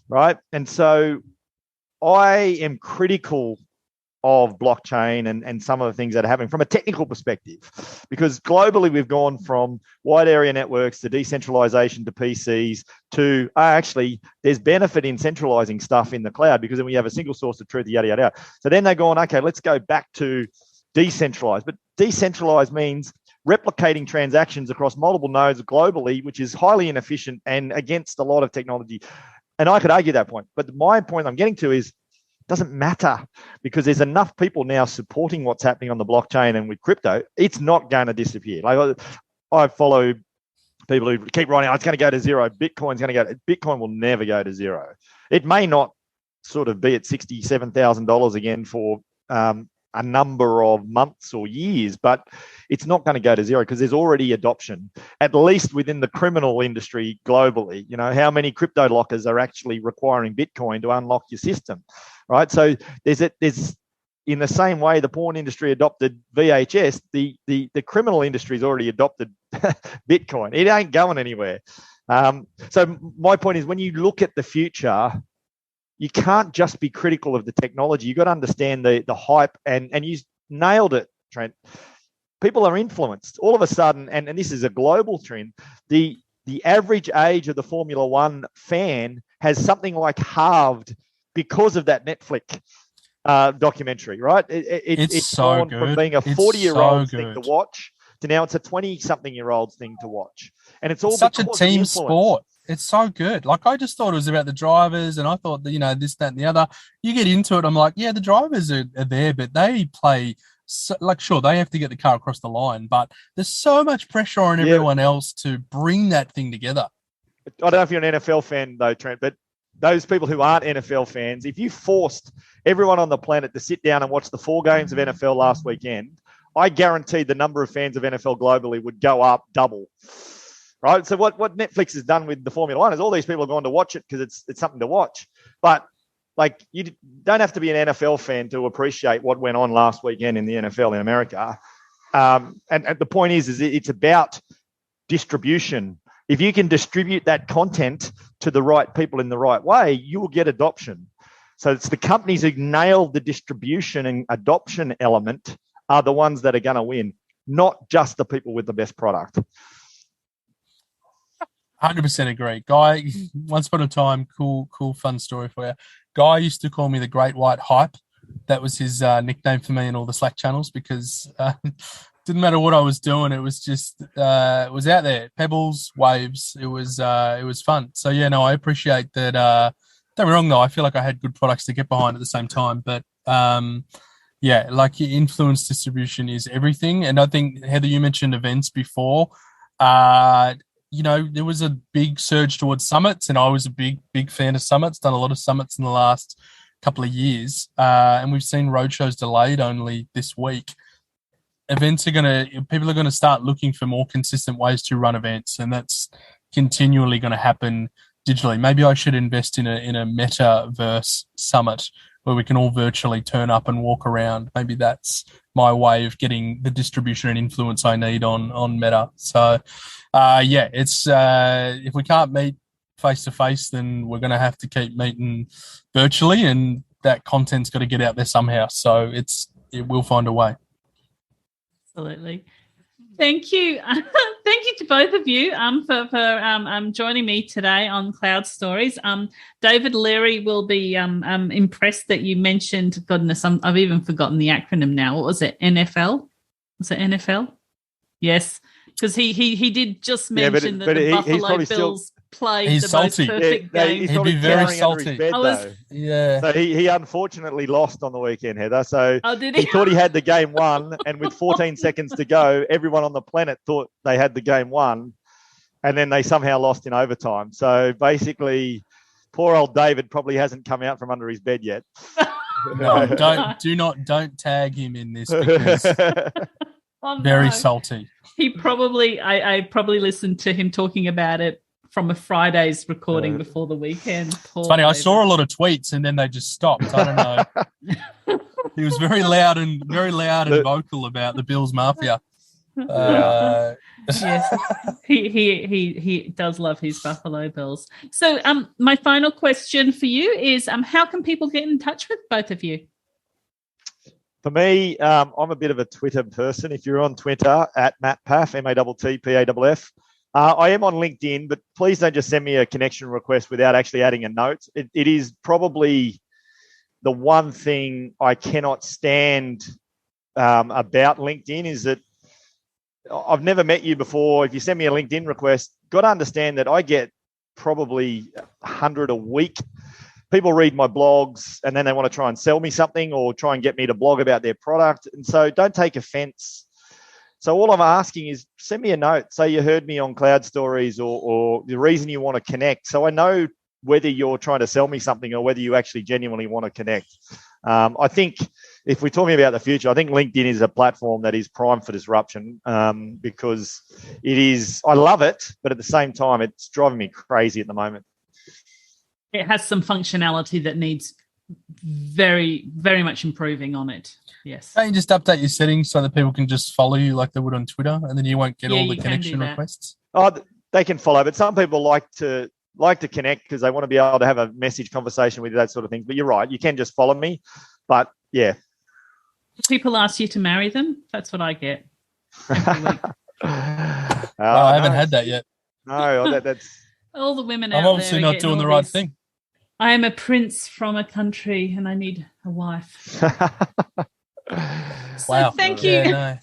right? And so I am critical of blockchain and some of the things that are happening from a technical perspective, because globally we've gone from wide area networks to decentralization to PCs to actually there's benefit in centralizing stuff in the cloud because then we have a single source of truth, yada, yada, yada. So then they're going, okay, let's go back to decentralized. But decentralized means replicating transactions across multiple nodes globally, which is highly inefficient and against a lot of technology. And I could argue that point. But my point I'm getting to is it doesn't matter because there's enough people now supporting what's happening on the blockchain and with crypto. It's not going to disappear. Like I follow people who keep writing, it's going to go to zero. Bitcoin will never go to zero. It may not sort of be at $67,000 again for a number of months or years, but it's not going to go to zero because there's already adoption, at least within the criminal industry globally. You know, how many crypto lockers are actually requiring Bitcoin to unlock your system, right? So there's in the same way the porn industry adopted VHS, the criminal industry's already adopted Bitcoin. It ain't going anywhere. So my point is, when you look at the future, you can't just be critical of the technology. You've got to understand the hype, and you nailed it, Trent. People are influenced. All of a sudden, and this is a global trend, the average age of the Formula One fan has something like halved because of that Netflix documentary, right? It's so gone from being a 40-year-old thing to watch now it's a 20-something-year-olds thing to watch. And it's all such a because of team influence. sport. It's so good. Like, I just thought it was about the drivers, and I thought that, this, that, and the other. You get into it, I'm like, yeah, the drivers are there, but they play, sure, they have to get the car across the line, but there's so much pressure on everyone else to bring that thing together. I don't know if you're an NFL fan, though, Trent, but those people who aren't NFL fans, if you forced everyone on the planet to sit down and watch the 4 games of NFL last weekend, I guarantee the number of fans of NFL globally would go up double. Right? So what Netflix has done with the Formula One is all these people are going to watch it because it's something to watch. But like, you don't have to be an NFL fan to appreciate what went on last weekend in the NFL in America. And the point is it's about distribution. If you can distribute that content to the right people in the right way, you will get adoption. So it's the companies who nail the distribution and adoption element are the ones that are going to win, not just the people with the best product. 100% agree. Guy, once upon a time, cool, fun story for you. Guy used to call me the Great White Hype. That was his nickname for me in all the Slack channels because didn't matter what I was doing. It was just, it was out there. Pebbles, waves. It was fun. So, yeah, no, I appreciate that. Don't be wrong, though. I feel like I had good products to get behind at the same time. But, yeah, like, your influence distribution is everything. And I think, Heather, you mentioned events before. There was a big surge towards summits, and I was a big fan of summits, done a lot of summits in the last couple of years. And we've seen roadshows delayed only this week. People are going to start looking for more consistent ways to run events, and that's continually going to happen digitally. Maybe I should invest in a metaverse summit where we can all virtually turn up and walk around. Maybe that's my way of getting the distribution and influence I need on Meta. So, it's if we can't meet face-to-face, then we're going to have to keep meeting virtually, and that content's got to get out there somehow. So it will find a way. Absolutely. Thank you. Thank you to both of you for joining me today on Cloud Stories. David Leary will be impressed that you mentioned, goodness, I've even forgotten the acronym now. What was it? NFL? Was it NFL? Yes, because he did just mention that the Buffalo Bills played the most perfect game. He'd be very salty. So he unfortunately lost on the weekend, Heather. So did he thought he had the game won, and with 14 seconds to go, everyone on the planet thought they had the game won, and then they somehow lost in overtime. So basically, poor old David probably hasn't come out from under his bed yet. No, don't tag him in this because very salty. He probably, I probably listened to him talking about it from a Friday's recording before the weekend. It's funny, I saw a lot of tweets and then they just stopped. I don't know. He was very loud and vocal about the Bills Mafia. Yes, he does love his Buffalo Bills. So, my final question for you is, how can people get in touch with both of you? For me, I'm a bit of a Twitter person. If you're on Twitter, at Matt Paff, MATTPAFF. I am on LinkedIn, but please don't just send me a connection request without actually adding a note. It is probably the one thing I cannot stand about LinkedIn is that I've never met you before. If you send me a LinkedIn request, got to understand that I get probably 100 a week. People read my blogs and then they want to try and sell me something or try and get me to blog about their product. And so don't take offense. So all I'm asking is send me a note. Say you heard me on Cloud Stories or the reason you want to connect. So I know whether you're trying to sell me something or whether you actually genuinely want to connect. I think if we're talking about the future, I think LinkedIn is a platform that is prime for disruption because it is, I love it, but at the same time, it's driving me crazy at the moment. It has some functionality that needs very, very much improving on it. Yes. Can't you just update your settings so that people can just follow you like they would on Twitter and then you won't get all the connection requests? Oh, they can follow, but some people like to connect because they want to be able to have a message conversation with you, that sort of thing. But you're right, you can just follow me. But yeah. People ask you to marry them. That's what I get every week. I haven't had that yet. No, that's all the women out there. I'm obviously not doing the right thing. I am a prince from a country and I need a wife. Wow. Thank you. Yeah,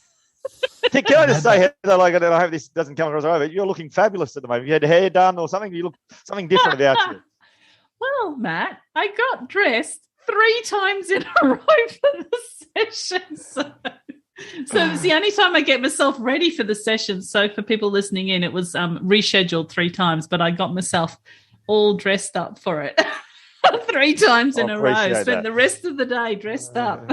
no. Can I just say, Heather, like, I hope this doesn't come across right, but you're looking fabulous at the moment. You had hair done or something. You look something different about you. Well, Matt, I got dressed 3 times in a row for the session. So it's the only time I get myself ready for the session. So for people listening in, it was rescheduled 3 times, but I got myself all dressed up for it 3 times in a row. Spent the rest of the day dressed up.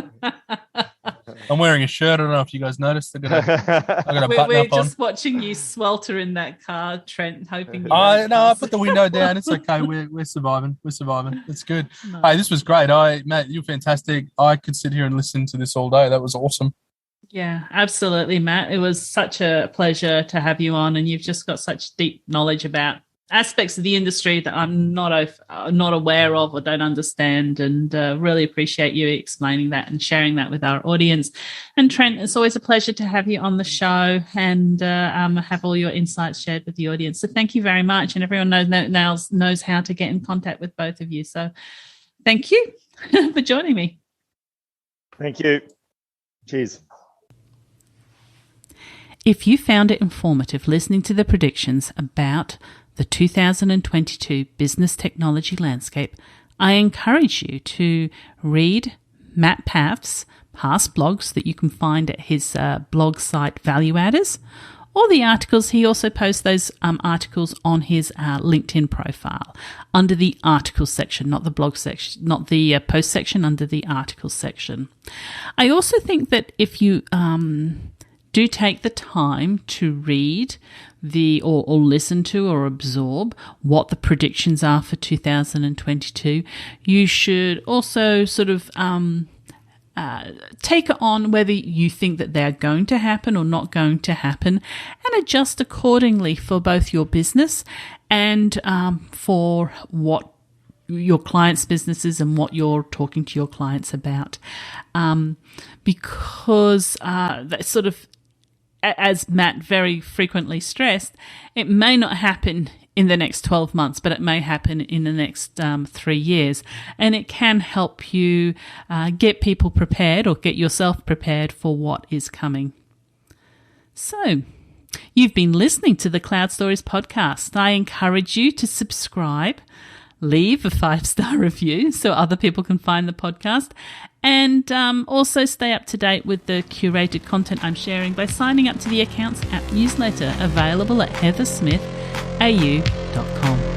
I'm wearing a shirt. I don't know if you guys noticed. I got a button We're up on. just watching you swelter in that car, Trent, hoping you I put the window down. It's okay. We're surviving. It's good. No. Hey, this was great. Matt, you're fantastic. I could sit here and listen to this all day. That was awesome. Yeah, absolutely, Matt. It was such a pleasure to have you on, and you've just got such deep knowledge about aspects of the industry that I'm not aware of or don't understand, and really appreciate you explaining that and sharing that with our audience. And Trent, it's always a pleasure to have you on the show and have all your insights shared with the audience. So thank you very much, and everyone knows how to get in contact with both of you. So thank you for joining me. Thank you. Cheers. If you found it informative listening to the predictions about the 2022 business technology landscape, I encourage you to read Matt Paff's past blogs that you can find at his blog site Value Adders, or the articles. He also posts those articles on his LinkedIn profile under the articles section, not the blog section, not the post section, under the articles section. I also think that if you do take the time to read or listen to or absorb what the predictions are for 2022, you should also sort of take it on whether you think that they're going to happen or not going to happen, and adjust accordingly for both your business and for what your clients' businesses and what you're talking to your clients about. Because that sort of, as Matt very frequently stressed, it may not happen in the next 12 months, but it may happen in the next 3 years. And it can help you get people prepared or get yourself prepared for what is coming. So, you've been listening to the Cloud Stories podcast. I encourage you to subscribe, leave a 5-star review so other people can find the podcast, and also stay up to date with the curated content I'm sharing by signing up to the Accounts app newsletter available at heathersmithau.com.